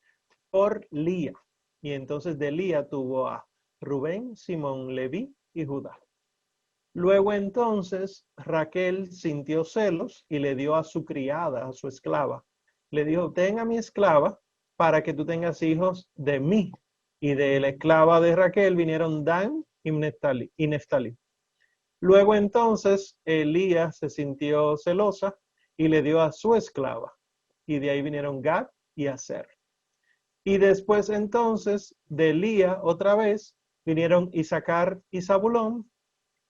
por Lía. Y entonces de Lía tuvo a Rubén, Simón, Leví y Judá. Luego entonces Raquel sintió celos y le dio a su criada, a su esclava. Le dijo, ten a mi esclava para que tú tengas hijos de mí. Y de la esclava de Raquel vinieron Dan y Neftalí. Luego entonces Elías se sintió celosa y le dio a su esclava. Y de ahí vinieron Gad y Aser. Y después entonces de Lía otra vez vinieron Isaacar y Zabulón.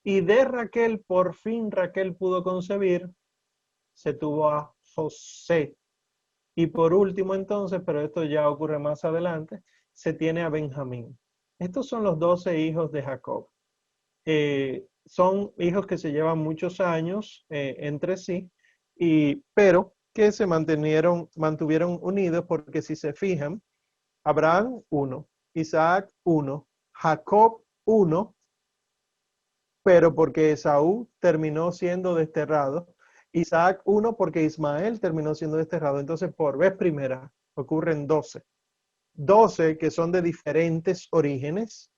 Y de Raquel, por fin Raquel pudo concebir, se tuvo a José. Y por último entonces, pero esto ya ocurre más adelante, se tiene a Benjamín. Estos son los 12 hijos de Jacob. Son hijos que se llevan muchos años entre sí, pero que se mantuvieron unidos porque si se fijan, Abraham 1, Isaac 1, Jacob 1, pero porque Esaú terminó siendo desterrado, Isaac 1 porque Ismael terminó siendo desterrado. Entonces, por vez primera, ocurren 12. 12 que son de diferentes orígenes.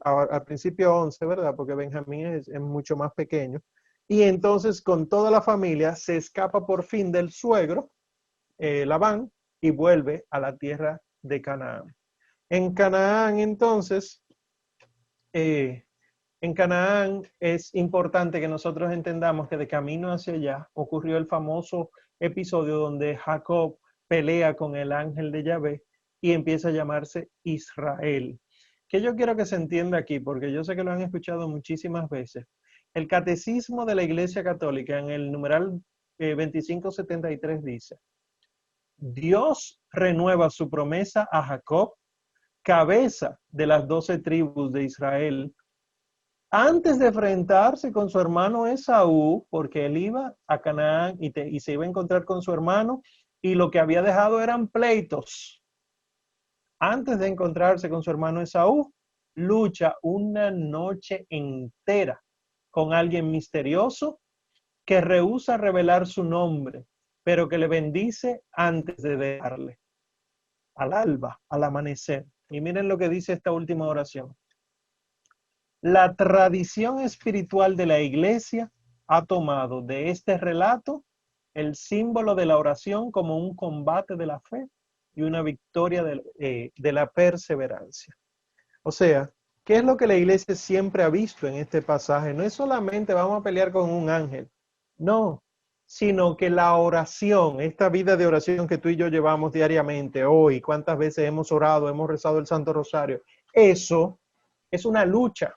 Al principio 11, ¿verdad? Porque Benjamín es mucho más pequeño. Y entonces con toda la familia se escapa por fin del suegro, Labán, y vuelve a la tierra de Canaán. En Canaán, entonces, en Canaán es importante que nosotros entendamos que de camino hacia allá ocurrió el famoso episodio donde Jacob pelea con el ángel de Yahvé y empieza a llamarse Israel. Que yo quiero que se entienda aquí, porque yo sé que lo han escuchado muchísimas veces. El Catecismo de la Iglesia Católica en el numeral 2573 dice: Dios renueva su promesa a Jacob, cabeza de las 12 tribus de Israel, antes de enfrentarse con su hermano Esaú, porque él iba a Canaán y se iba a encontrar con su hermano, y lo que había dejado eran pleitos. Antes de encontrarse con su hermano Esaú, lucha una noche entera con alguien misterioso que rehúsa revelar su nombre, pero que le bendice antes de dejarle, al alba, al amanecer. Y miren lo que dice esta última oración. La tradición espiritual de la Iglesia ha tomado de este relato el símbolo de la oración como un combate de la fe y una victoria de la perseverancia. O sea, ¿qué es lo que la Iglesia siempre ha visto en este pasaje? No es solamente vamos a pelear con un ángel, no, sino que la oración, esta vida de oración que tú y yo llevamos diariamente, hoy, cuántas veces hemos orado, hemos rezado el Santo Rosario, eso es una lucha.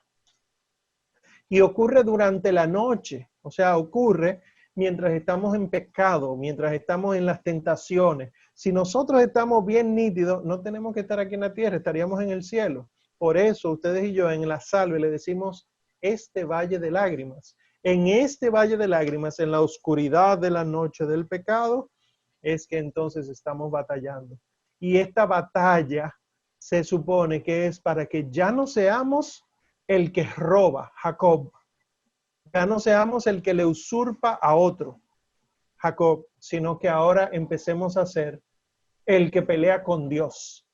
Y ocurre durante la noche, o sea, ocurre mientras estamos en pecado, mientras estamos en las tentaciones. Si nosotros estamos bien nítidos, no tenemos que estar aquí en la tierra, estaríamos en el cielo. Por eso ustedes y yo en la salve le decimos este valle de lágrimas. En este valle de lágrimas, en la oscuridad de la noche del pecado, es que entonces estamos batallando. Y esta batalla se supone que es para que ya no seamos el que roba, Jacob. Ya no seamos el que le usurpa a otro, Jacob, sino que ahora empecemos a ser el que pelea con Dios.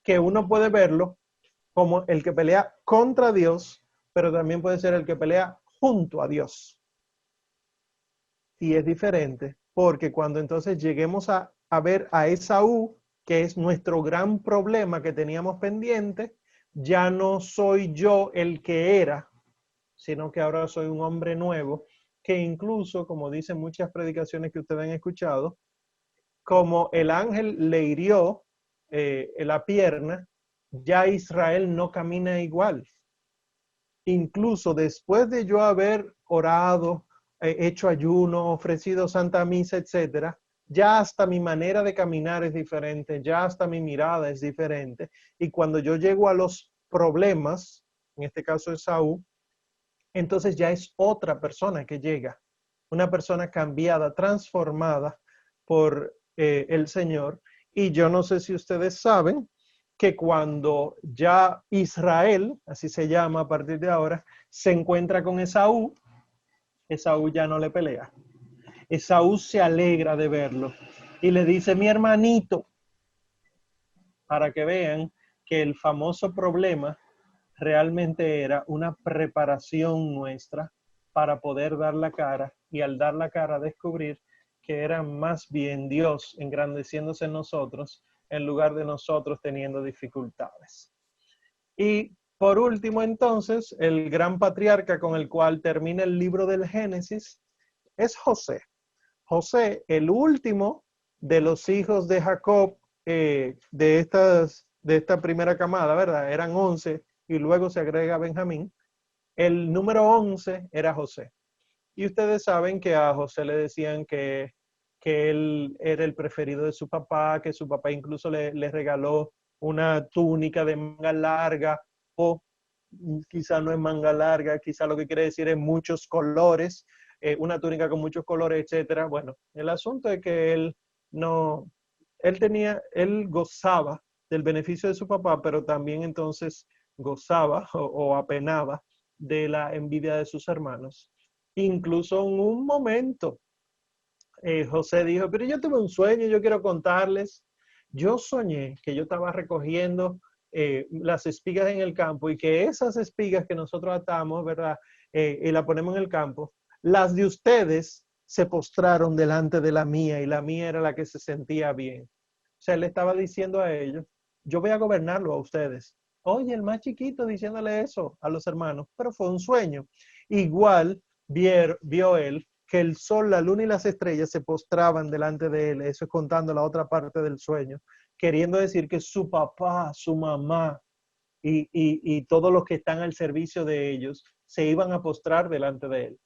Que uno puede verlo como el que pelea contra Dios, pero también puede ser el que pelea junto a Dios. Y es diferente, porque cuando entonces lleguemos a ver a Esaú, que es nuestro gran problema que teníamos pendiente, ya no soy yo el que era, sino que ahora soy un hombre nuevo, que incluso, como dicen muchas predicaciones que ustedes han escuchado, como el ángel le hirió la pierna, ya Israel no camina igual. Incluso después de yo haber orado, hecho ayuno, ofrecido santa misa, etcétera, ya hasta mi manera de caminar es diferente, ya hasta mi mirada es diferente. Y cuando yo llego a los problemas, en este caso Esaú, entonces ya es otra persona que llega, una persona cambiada, transformada por el Señor. Y yo no sé si ustedes saben que cuando ya Israel, así se llama a partir de ahora, se encuentra con Esaú, Esaú ya no le pelea. Esaú se alegra de verlo y le dice, mi hermanito, para que vean que el famoso problema realmente era una preparación nuestra para poder dar la cara, y al dar la cara descubrir que era más bien Dios engrandeciéndose en nosotros en lugar de nosotros teniendo dificultades. Y por último entonces, el gran patriarca con el cual termina el libro del Génesis es José. José, el último de los hijos de Jacob, de esta primera camada, ¿verdad? Eran 11 y luego se agrega Benjamín. El número 11 era José. Y ustedes saben que a José le decían que él era el preferido de su papá, que su papá incluso le regaló una túnica de manga larga, o quizá no es manga larga, quizá lo que quiere decir es muchos colores, una túnica con muchos colores, etcétera. Bueno, el asunto es que él no, él gozaba del beneficio de su papá, pero también entonces gozaba o apenaba de la envidia de sus hermanos. Incluso en un momento, José dijo, pero yo tuve un sueño, yo quiero contarles. Yo soñé que yo estaba recogiendo las espigas en el campo y que esas espigas que nosotros atamos, ¿verdad? Y la ponemos en el campo, las de ustedes se postraron delante de la mía y la mía era la que se sentía bien. O sea, él estaba diciendo a ellos, yo voy a gobernarlo a ustedes. Oye, el más chiquito diciéndole eso a los hermanos, pero fue un sueño. Igual vio él que el sol, la luna y las estrellas se postraban delante de él, eso es contando la otra parte del sueño, queriendo decir que su papá, su mamá y todos los que están al servicio de ellos se iban a postrar delante de él.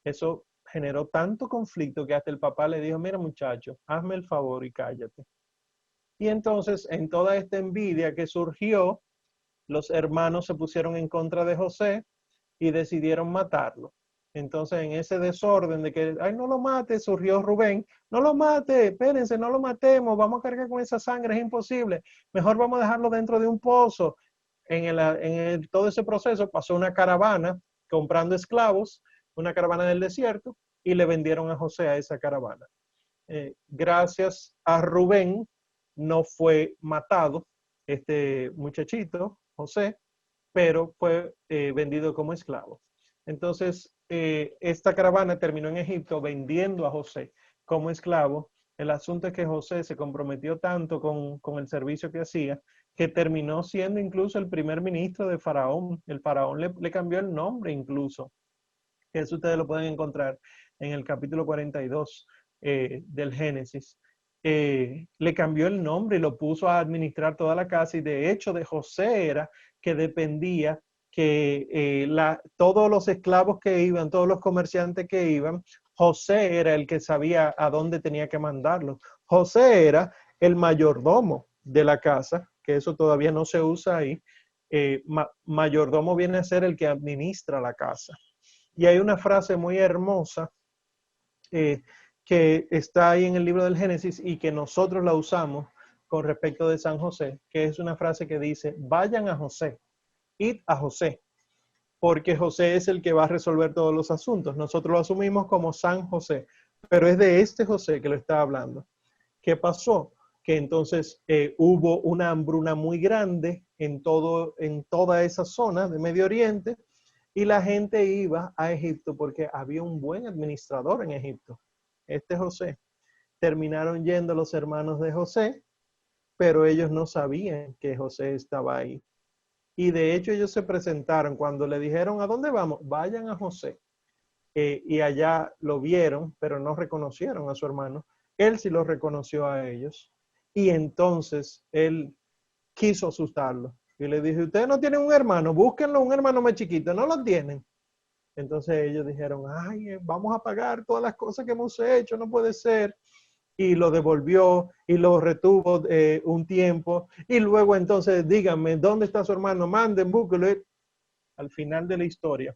Eso generó tanto conflicto que hasta el papá le dijo, mira muchacho, hazme el favor y cállate. Y entonces, en toda esta envidia que surgió, los hermanos se pusieron en contra de José y decidieron matarlo. Entonces, en ese desorden de que, ay, no lo mate, surgió Rubén, no lo mate, espérense, no lo matemos, vamos a cargar con esa sangre, es imposible, mejor vamos a dejarlo dentro de un pozo. Todo ese proceso pasó una caravana comprando esclavos, una caravana del desierto, y le vendieron a José a esa caravana. Gracias a Rubén no fue matado este muchachito, José, pero fue vendido como esclavo. Entonces, esta caravana terminó en Egipto vendiendo a José como esclavo. El asunto es que José se comprometió tanto con el servicio que hacía que terminó siendo incluso el primer ministro de Faraón. El Faraón le cambió el nombre incluso. Eso ustedes lo pueden encontrar en el capítulo 42 del Génesis. Le cambió el nombre y lo puso a administrar toda la casa y de hecho de José era que dependía que todos los esclavos que iban, todos los comerciantes que iban, José era el que sabía a dónde tenía que mandarlos. José era el mayordomo de la casa, que eso todavía no se usa ahí. Mayordomo viene a ser el que administra la casa. Y hay una frase muy hermosa que está ahí en el libro del Génesis y que nosotros la usamos con respecto de San José, que es una frase que dice, vayan a José, id a José, porque José es el que va a resolver todos los asuntos. Nosotros lo asumimos como San José, pero es de este José que lo está hablando. ¿Qué pasó? Que entonces hubo una hambruna muy grande en toda esa zona de Medio Oriente y la gente iba a Egipto porque había un buen administrador en Egipto, este José. Terminaron yendo los hermanos de José, pero ellos no sabían que José estaba ahí. Y de hecho ellos se presentaron cuando le dijeron, ¿a dónde vamos? Vayan a José. Y allá lo vieron, pero no reconocieron a su hermano. Él sí lo reconoció a ellos. Y entonces él quiso asustarlo. Y le dije, ustedes no tienen un hermano, búsquenlo, un hermano más chiquito, no lo tienen. Entonces ellos dijeron, ay, vamos a pagar todas las cosas que hemos hecho, no puede ser. Y lo devolvió y lo retuvo un tiempo. Y luego entonces díganme, ¿dónde está su hermano? Manden, búsquenlo. Al final de la historia,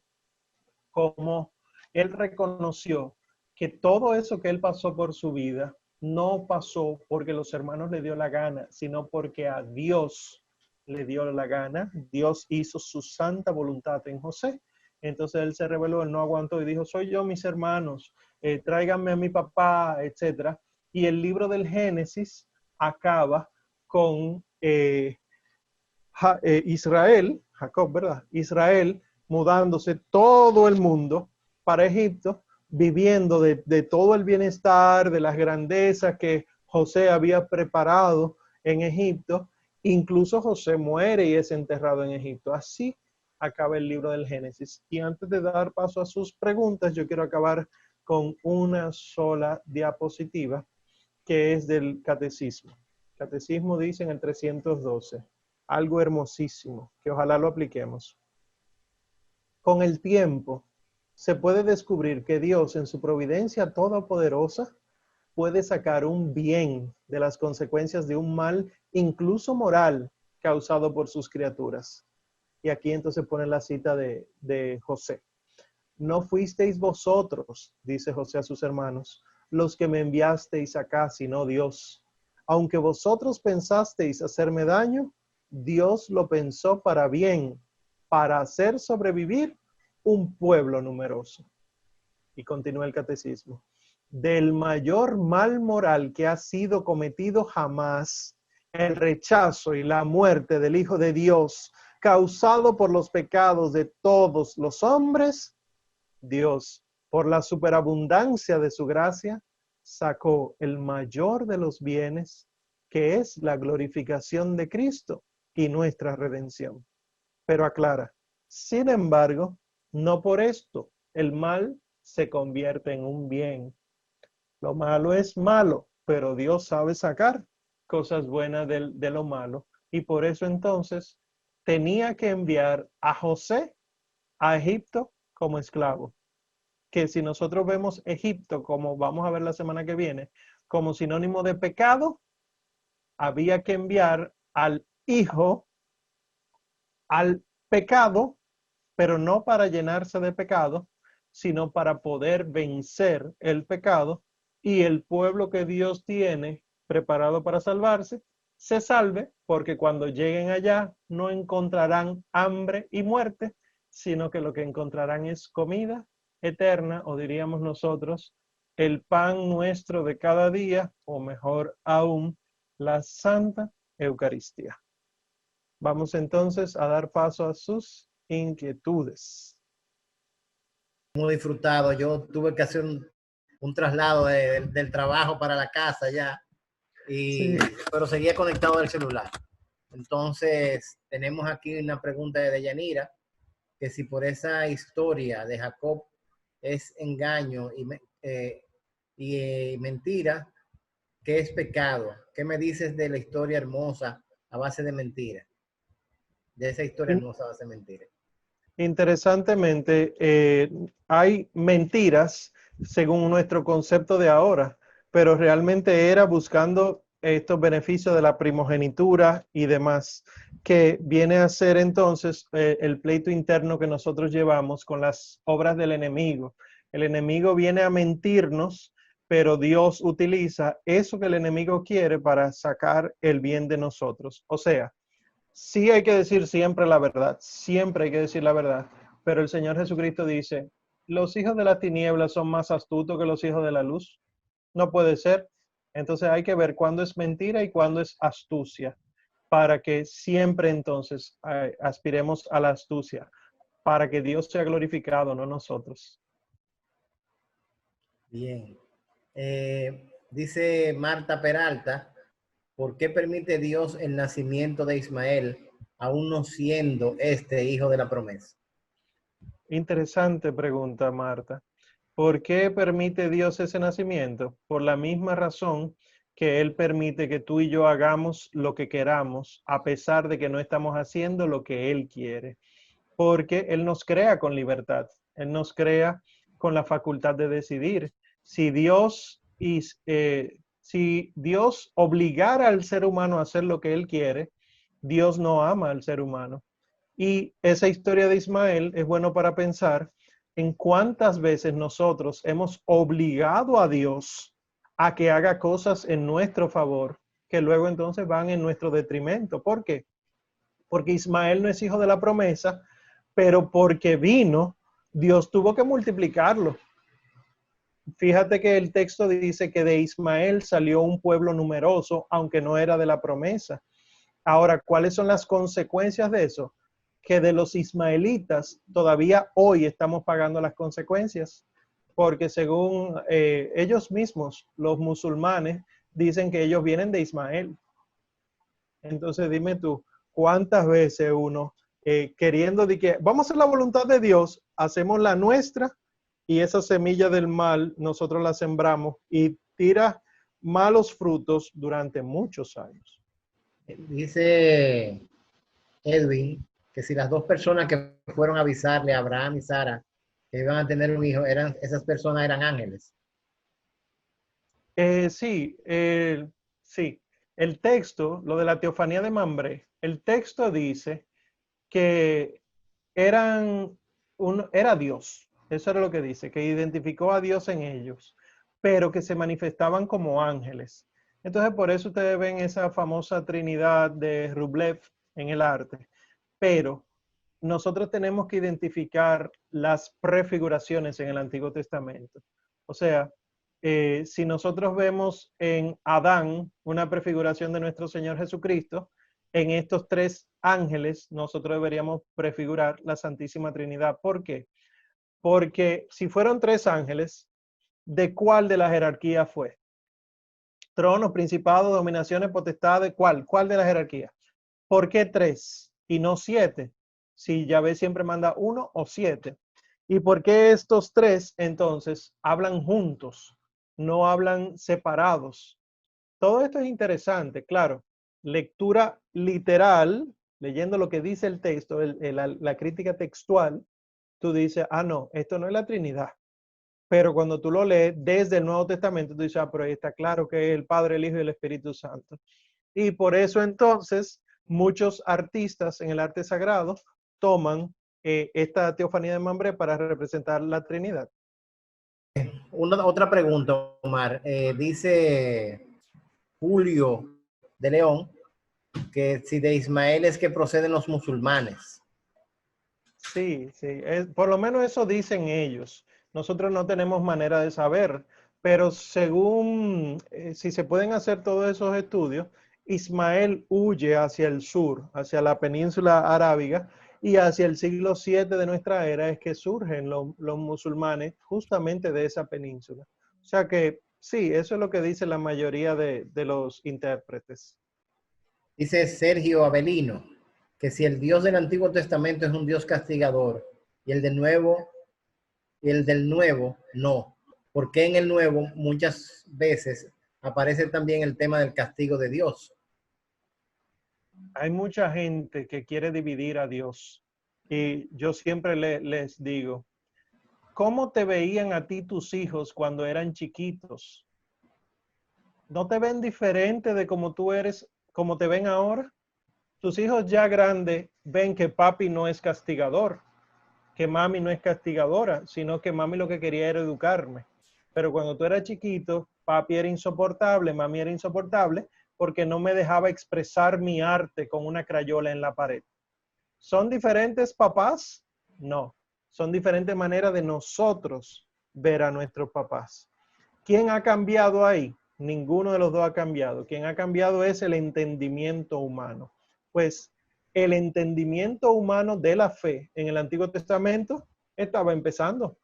como él reconoció que todo eso que él pasó por su vida no pasó porque los hermanos le dio la gana, sino porque a Dios le dio la gana. Dios hizo su santa voluntad en José. Entonces él se rebeló, él no aguantó y dijo, soy yo, mis hermanos, tráiganme a mi papá, etc. Y el libro del Génesis acaba con Israel, Jacob, ¿verdad? Israel mudándose todo el mundo para Egipto, viviendo de todo el bienestar, de las grandezas que José había preparado en Egipto. Incluso José muere y es enterrado en Egipto. Así acaba el libro del Génesis. Y antes de dar paso a sus preguntas, yo quiero acabar con una sola diapositiva, que es del catecismo. Catecismo dice en el 312, algo hermosísimo, que ojalá lo apliquemos. Con el tiempo, se puede descubrir que Dios, en su providencia todopoderosa, puede sacar un bien de las consecuencias de un mal, incluso moral, causado por sus criaturas. Y aquí entonces pone la cita de José. No fuisteis vosotros, dice José a sus hermanos, los que me enviasteis acá, sino Dios. Aunque vosotros pensasteis hacerme daño, Dios lo pensó para bien, para hacer sobrevivir un pueblo numeroso. Y continúa el catecismo. Del mayor mal moral que ha sido cometido jamás, el rechazo y la muerte del Hijo de Dios, causado por los pecados de todos los hombres, Dios, por la superabundancia de su gracia, sacó el mayor de los bienes, que es la glorificación de Cristo y nuestra redención. Pero aclara, sin embargo, no por esto el mal se convierte en un bien. Lo malo es malo, pero Dios sabe sacar cosas buenas de lo malo. Y por eso entonces tenía que enviar a José a Egipto como esclavo. Que si nosotros vemos Egipto, como vamos a ver la semana que viene, como sinónimo de pecado, había que enviar al hijo al pecado, pero no para llenarse de pecado, sino para poder vencer el pecado y el pueblo que Dios tiene preparado para salvarse, se salve, porque cuando lleguen allá no encontrarán hambre y muerte, sino que lo que encontrarán es comida eterna, o diríamos nosotros, el pan nuestro de cada día, o mejor aún, la Santa Eucaristía. Vamos entonces a dar paso a sus inquietudes. Hemos disfrutado. Yo tuve que hacer un traslado del trabajo para la casa ya, sí, pero seguía conectado al celular. Entonces, tenemos aquí una pregunta de Deyanira, que si por esa historia de Jacob es engaño y mentira, ¿qué es pecado? ¿Qué me dices de la historia hermosa a base de mentira? De esa historia hermosa a base de mentira. Interesantemente, hay mentiras según nuestro concepto de ahora, pero realmente era buscando estos beneficios de la primogenitura y demás, que viene a ser entonces el pleito interno que nosotros llevamos con las obras del enemigo. El enemigo viene a mentirnos, pero Dios utiliza eso que el enemigo quiere para sacar el bien de nosotros. O sea, sí hay que decir siempre la verdad, siempre hay que decir la verdad, pero el Señor Jesucristo dice, los hijos de las tinieblas son más astutos que los hijos de la luz. No puede ser. Entonces hay que ver cuándo es mentira y cuándo es astucia, para que siempre entonces aspiremos a la astucia, para que Dios sea glorificado, no nosotros. Bien. Dice Marta Peralta, ¿por qué permite Dios el nacimiento de Ismael, aún no siendo este hijo de la promesa? Interesante pregunta, Marta. ¿Por qué permite Dios ese nacimiento? Por la misma razón que Él permite que tú y yo hagamos lo que queramos, a pesar de que no estamos haciendo lo que Él quiere. Porque Él nos crea con libertad. Él nos crea con la facultad de decidir. Si Dios obligara al ser humano a hacer lo que Él quiere, Dios no ama al ser humano. Y esa historia de Ismael es bueno para pensar en cuántas veces nosotros hemos obligado a Dios a que haga cosas en nuestro favor, que luego entonces van en nuestro detrimento. ¿Por qué? Porque Ismael no es hijo de la promesa, pero porque vino, Dios tuvo que multiplicarlo. Fíjate que el texto dice que de Ismael salió un pueblo numeroso, aunque no era de la promesa. Ahora, ¿cuáles son las consecuencias de eso? Que de los ismaelitas todavía hoy estamos pagando las consecuencias, porque según ellos mismos, los musulmanes dicen que ellos vienen de Ismael. Entonces dime tú, ¿cuántas veces uno queriendo de que vamos a hacer la voluntad de Dios, hacemos la nuestra y esa semilla del mal nosotros la sembramos y tira malos frutos durante muchos años. Dice Edwin que si las dos personas que fueron a avisarle a Abraham y Sara que iban a tener un hijo, esas personas eran ángeles. Sí, sí. El texto, lo de la teofanía de Mambré, el texto dice que era Dios. Eso era lo que dice, que identificó a Dios en ellos, pero que se manifestaban como ángeles. Entonces, por eso ustedes ven esa famosa Trinidad de Rublev en el arte. Pero nosotros tenemos que identificar las prefiguraciones en el Antiguo Testamento. O sea, si nosotros vemos en Adán una prefiguración de nuestro Señor Jesucristo, en estos tres ángeles nosotros deberíamos prefigurar la Santísima Trinidad. ¿Por qué? Porque si fueron tres ángeles, ¿de cuál de la jerarquía fue? Tronos, principados, dominaciones, potestades, ¿cuál? ¿Cuál de la jerarquía? ¿Por qué tres y no siete? Si Yahvé siempre manda uno o siete. ¿Y por qué estos tres entonces hablan juntos? No hablan separados. Todo esto es interesante, claro. Lectura literal, leyendo lo que dice el texto, la crítica textual, tú dices, ah, no, esto no es la Trinidad. Pero cuando tú lo lees desde el Nuevo Testamento, tú dices, ah, pero ahí está claro que es el Padre, el Hijo y el Espíritu Santo. Y por eso entonces muchos artistas en el arte sagrado toman esta teofanía de Mambré para representar la Trinidad. Otra pregunta, Omar. Dice Julio de León que si de Ismael es que proceden los musulmanes. Sí, sí, por lo menos eso dicen ellos. Nosotros no tenemos manera de saber, pero según si se pueden hacer todos esos estudios, Ismael huye hacia el sur, hacia la península arábiga, y hacia el siglo 7 de nuestra era es que surgen los musulmanes justamente de esa península. O sea que sí, eso es lo que dice la mayoría de los intérpretes. Dice Sergio Avelino que si el Dios del Antiguo Testamento es un Dios castigador y el del Nuevo no. Porque en el Nuevo muchas veces aparece también el tema del castigo de Dios. Hay mucha gente que quiere dividir a Dios y yo siempre les digo, ¿cómo te veían a ti tus hijos cuando eran chiquitos? ¿No te ven diferente de cómo tú eres, como te ven ahora? Tus hijos ya grandes ven que papi no es castigador, que mami no es castigadora, sino que mami lo que quería era educarme. Pero cuando tú eras chiquito, papi era insoportable, mami era insoportable, porque no me dejaba expresar mi arte con una crayola en la pared. ¿Son diferentes papás? No. Son diferentes maneras de nosotros ver a nuestros papás. ¿Quién ha cambiado ahí? Ninguno de los dos ha cambiado. Quien ha cambiado es el entendimiento humano. Pues el entendimiento humano de la fe en el Antiguo Testamento estaba empezando.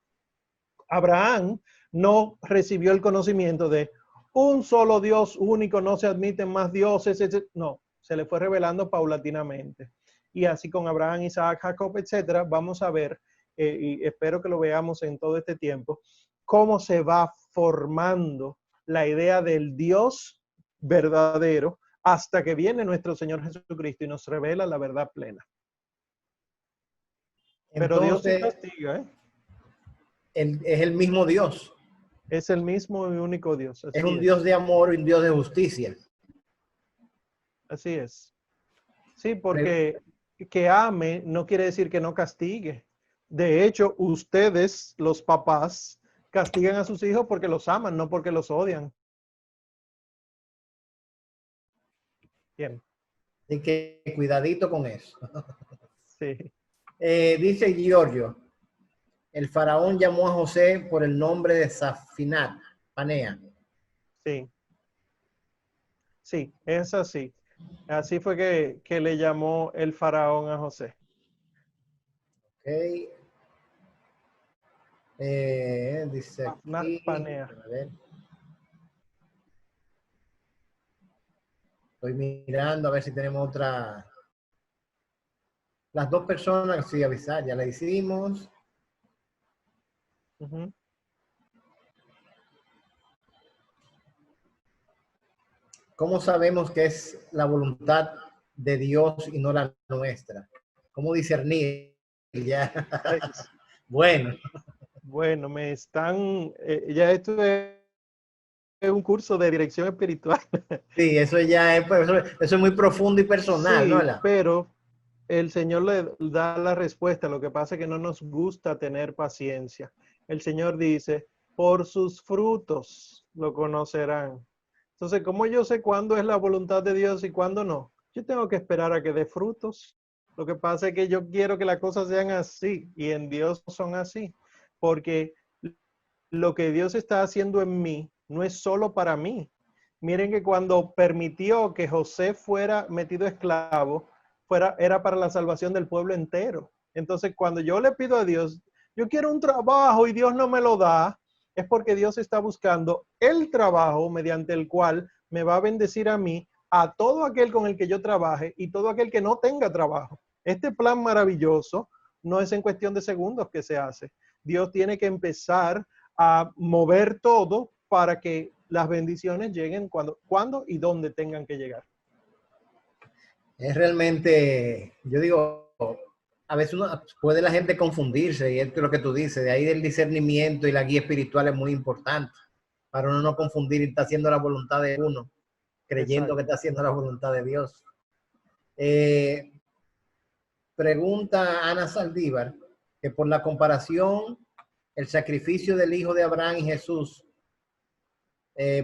Abraham no recibió el conocimiento de un solo Dios único, no se admiten más dioses, etc. No, se le fue revelando paulatinamente. Y así con Abraham, Isaac, Jacob, etcétera, vamos a ver, y espero que lo veamos en todo este tiempo, cómo se va formando la idea del Dios verdadero hasta que viene nuestro Señor Jesucristo y nos revela la verdad plena. Pero Dios sí Entonces, castiga, ¿eh? es el mismo Dios. Es el mismo y único Dios. Es Así un Dios de amor y un Dios de justicia. Así es. Sí, porque que ame no quiere decir que no castigue. De hecho, ustedes, los papás, castigan a sus hijos porque los aman, no porque los odian. Bien. Así que cuidadito con eso. Sí, Dice Giorgio, el faraón llamó a José por el nombre de Safinat, Panea. sí, sí, es así. Así fue que le llamó el faraón a José. Okay. Dice Safnat aquí, Panea. a ver, estoy mirando a ver si tenemos otra. Las dos personas, sí, avisar, ya la hicimos. Uh-huh. ¿Cómo sabemos que es la voluntad de Dios y no la nuestra? ¿Cómo discernir? Ya. Pues, Bueno, bueno, ya esto es un curso de dirección espiritual. sí, eso ya es, pues, eso es muy profundo y personal, ¿no? Sí, pero el Señor le da la respuesta. Lo que pasa es que no nos gusta tener paciencia. El Señor dice, por sus frutos lo conocerán. Entonces, ¿cómo yo sé cuándo es la voluntad de Dios y cuándo no? Yo tengo que esperar a que dé frutos. Lo que pasa es que yo quiero que las cosas sean así y en Dios son así. Porque lo que Dios está haciendo en mí no es solo para mí. Miren que cuando permitió que José fuera metido esclavo, era para la salvación del pueblo entero. Entonces, cuando yo le pido a Dios, yo quiero un trabajo y Dios no me lo da, es porque Dios está buscando el trabajo mediante el cual me va a bendecir a mí, a todo aquel con el que yo trabaje y todo aquel que no tenga trabajo. Este plan maravilloso no es en cuestión de segundos que se hace. Dios tiene que empezar a mover todo para que las bendiciones lleguen cuando y donde tengan que llegar. es realmente, yo digo, a veces puede la gente confundirse y es lo que tú dices, de ahí del discernimiento y la guía espiritual es muy importante para uno no confundir y está haciendo la voluntad de uno, creyendo Exacto. que está haciendo la voluntad de Dios. Eh, Pregunta Ana Saldívar que por la comparación, el sacrificio del hijo de Abraham y Jesús,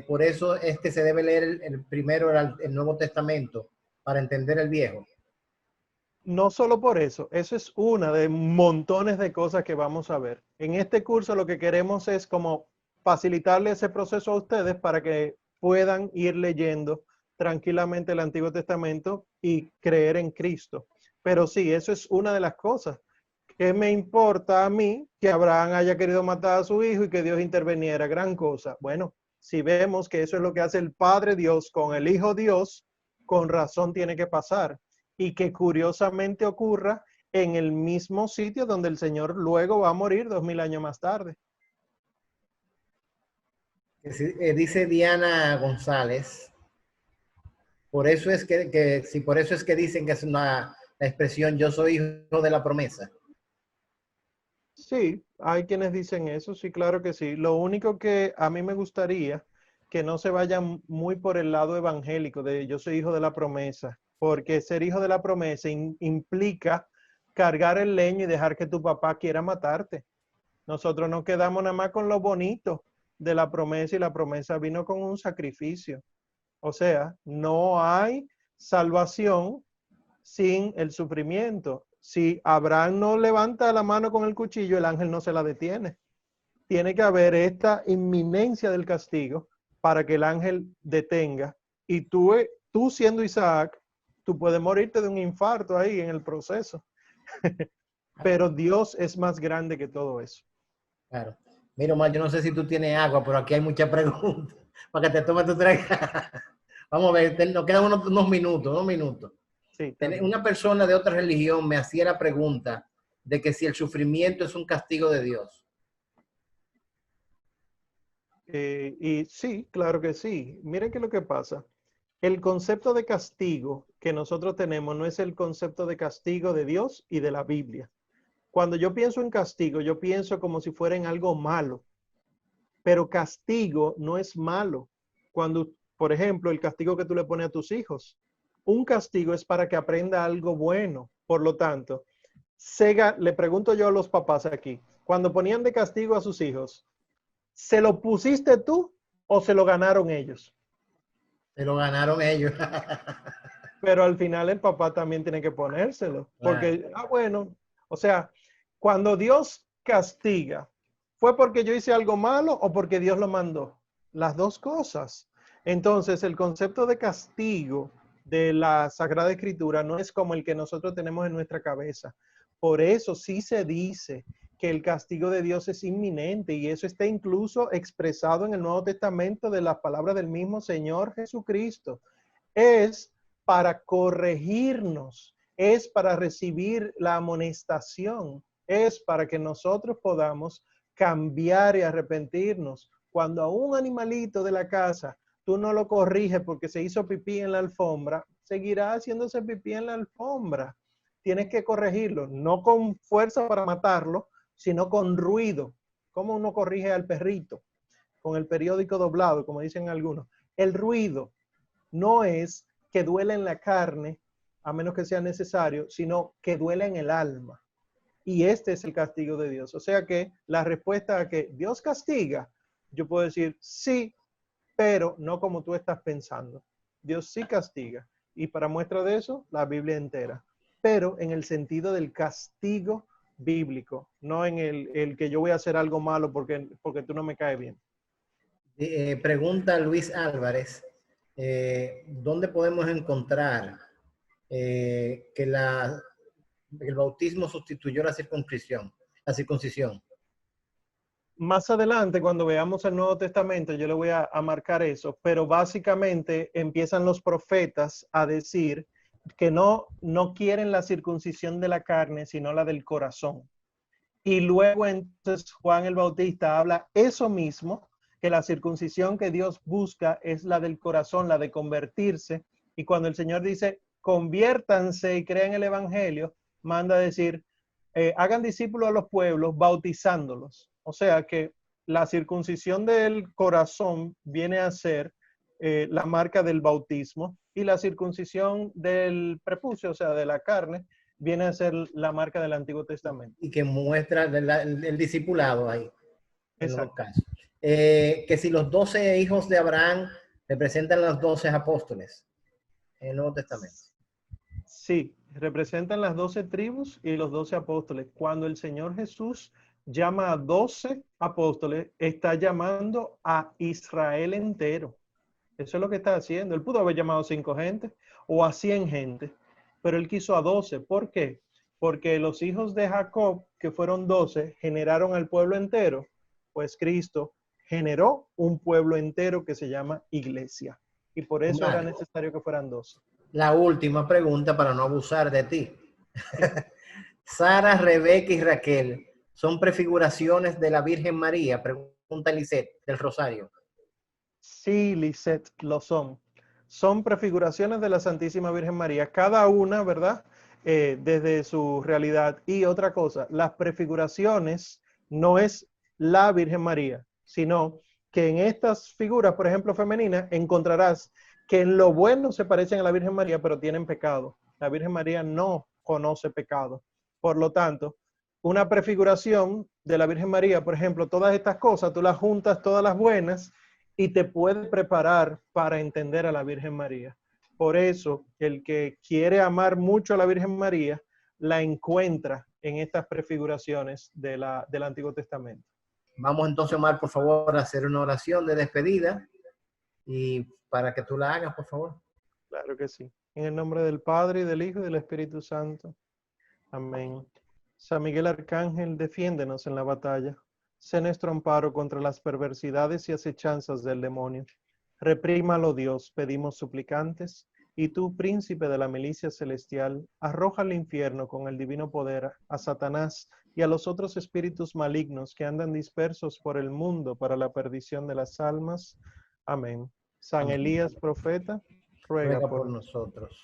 por eso es que se debe leer el primero el Nuevo Testamento para entender el Viejo. No solo por eso, eso es una de montones de cosas que vamos a ver. En este curso lo que queremos es como facilitarle ese proceso a ustedes para que puedan ir leyendo tranquilamente el Antiguo Testamento y creer en Cristo. Pero sí, eso es una de las cosas. ¿Qué me importa a mí que Abraham haya querido matar a su hijo y que Dios interveniera? Gran cosa. Bueno, si vemos que eso es lo que hace el Padre Dios con el Hijo Dios, con razón tiene que pasar. Y que curiosamente ocurra en el mismo sitio donde el Señor luego va a morir 2000 años más tarde. Dice Diana González, por eso es si por eso es que dicen que es la expresión yo soy hijo de la promesa. Sí, hay quienes dicen eso, sí, claro que sí. Lo único que a mí me gustaría que no se vayan muy por el lado evangélico de yo soy hijo de la promesa, porque ser hijo de la promesa implica cargar el leño y dejar que tu papá quiera matarte. Nosotros nos quedamos nada más con lo bonito de la promesa y la promesa vino con un sacrificio. O sea, no hay salvación sin el sufrimiento. Si Abraham no levanta la mano con el cuchillo, el ángel no se la detiene. Tiene que haber esta inminencia del castigo para que el ángel detenga. Y tú siendo Isaac, tú puedes morirte de un infarto ahí en el proceso. Pero Dios es más grande que todo eso. Claro. Mira, Omar, yo no sé si tú tienes agua, pero aquí hay muchas preguntas para que te tomes tu trago. Vamos a ver, nos quedan unos minutos. Sí, está bien. Una persona de otra religión me hacía la pregunta de que si el sufrimiento es un castigo de Dios. Y sí, claro que sí. Miren qué es lo que pasa. El concepto de castigo que nosotros tenemos no es el concepto de castigo de Dios y de la Biblia. Cuando yo pienso en castigo, yo pienso como si fuera en algo malo, pero castigo no es malo. Cuando, por ejemplo, el castigo que tú le pones a tus hijos, un castigo es para que aprenda algo bueno. Por lo tanto, le pregunto yo a los papás aquí, cuando ponían de castigo a sus hijos, ¿se lo pusiste tú o se lo ganaron ellos? Se lo ganaron ellos. Pero al final el papá también tiene que ponérselo, Claro. porque, bueno, o sea, cuando Dios castiga, ¿fue porque yo hice algo malo o porque Dios lo mandó? Las dos cosas. Entonces, el concepto de castigo de la Sagrada Escritura no es como el que nosotros tenemos en nuestra cabeza. Por eso sí se dice que el castigo de Dios es inminente y eso está incluso expresado en el Nuevo Testamento de las palabras del mismo Señor Jesucristo. Es para corregirnos, es para recibir la amonestación, es para que nosotros podamos cambiar y arrepentirnos. Cuando a un animalito de la casa tú no lo corriges porque se hizo pipí en la alfombra, seguirá haciéndose pipí en la alfombra. Tienes que corregirlo, no con fuerza para matarlo, sino con ruido. ¿Cómo uno corrige al perrito? Con el periódico doblado, como dicen algunos. El ruido no es que duele en la carne, a menos que sea necesario, sino que duele en el alma. Y este es el castigo de Dios. O sea que la respuesta a que Dios castiga, yo puedo decir sí, pero no como tú estás pensando. Dios sí castiga. Y para muestra de eso, la Biblia entera. Pero en el sentido del castigo bíblico, no en el que yo voy a hacer algo malo porque tú no me caes bien. Pregunta Luis Álvarez, ¿dónde podemos encontrar que el bautismo sustituyó la circuncisión? Más adelante, cuando veamos el Nuevo Testamento, yo le voy a marcar eso, pero básicamente empiezan los profetas a decir que no quieren la circuncisión de la carne, sino la del corazón. Y luego entonces Juan el Bautista habla eso mismo, que la circuncisión que Dios busca es la del corazón, la de convertirse. Y cuando el Señor dice, conviértanse y crean el Evangelio, manda a decir, hagan discípulos a los pueblos, bautizándolos. O sea que la circuncisión del corazón viene a ser la marca del bautismo y la circuncisión del prepucio, o sea, de la carne, viene a ser la marca del Antiguo Testamento. Y que muestra el discipulado ahí, en los casos. Que si los 12 hijos de Abraham representan los 12 apóstoles en el Nuevo Testamento. Sí, representan las 12 tribus y los 12 apóstoles. Cuando el Señor Jesús llama a 12 apóstoles, está llamando a Israel entero. Eso es lo que está haciendo. Él pudo haber llamado a 5 gente o a 100 gente, pero él quiso a 12. ¿Por qué? Porque los hijos de Jacob, que fueron 12, generaron al pueblo entero. Pues Cristo generó un pueblo entero que se llama iglesia. Y por eso era necesario que fueran 12. La última pregunta para no abusar de ti. Sara, Rebeca y Raquel son prefiguraciones de la Virgen María, pregunta Lisette del Rosario. Sí, Lisette, lo son. Son prefiguraciones de la Santísima Virgen María, cada una, ¿verdad? Desde su realidad. Y otra cosa, las prefiguraciones no es la Virgen María, sino que en estas figuras, por ejemplo, femeninas, encontrarás que en lo bueno se parecen a la Virgen María, pero tienen pecado. La Virgen María no conoce pecado. Por lo tanto, una prefiguración de la Virgen María, por ejemplo, todas estas cosas, tú las juntas todas las buenas y te puede preparar para entender a la Virgen María. Por eso, el que quiere amar mucho a la Virgen María, la encuentra en estas prefiguraciones del Antiguo Testamento. Vamos entonces, Omar, por favor, a hacer una oración de despedida y para que tú la hagas, por favor. Claro que sí. En el nombre del Padre, y del Hijo, y del Espíritu Santo. Amén. San Miguel Arcángel, defiéndenos en la batalla. Sé nuestro amparo contra las perversidades y acechanzas del demonio. Reprímalo, Dios, pedimos suplicantes. Y tú, príncipe de la milicia celestial, arroja al infierno con el divino poder a Satanás y a los otros espíritus malignos que andan dispersos por el mundo para la perdición de las almas. Amén. San Elías, profeta, ruega por nosotros.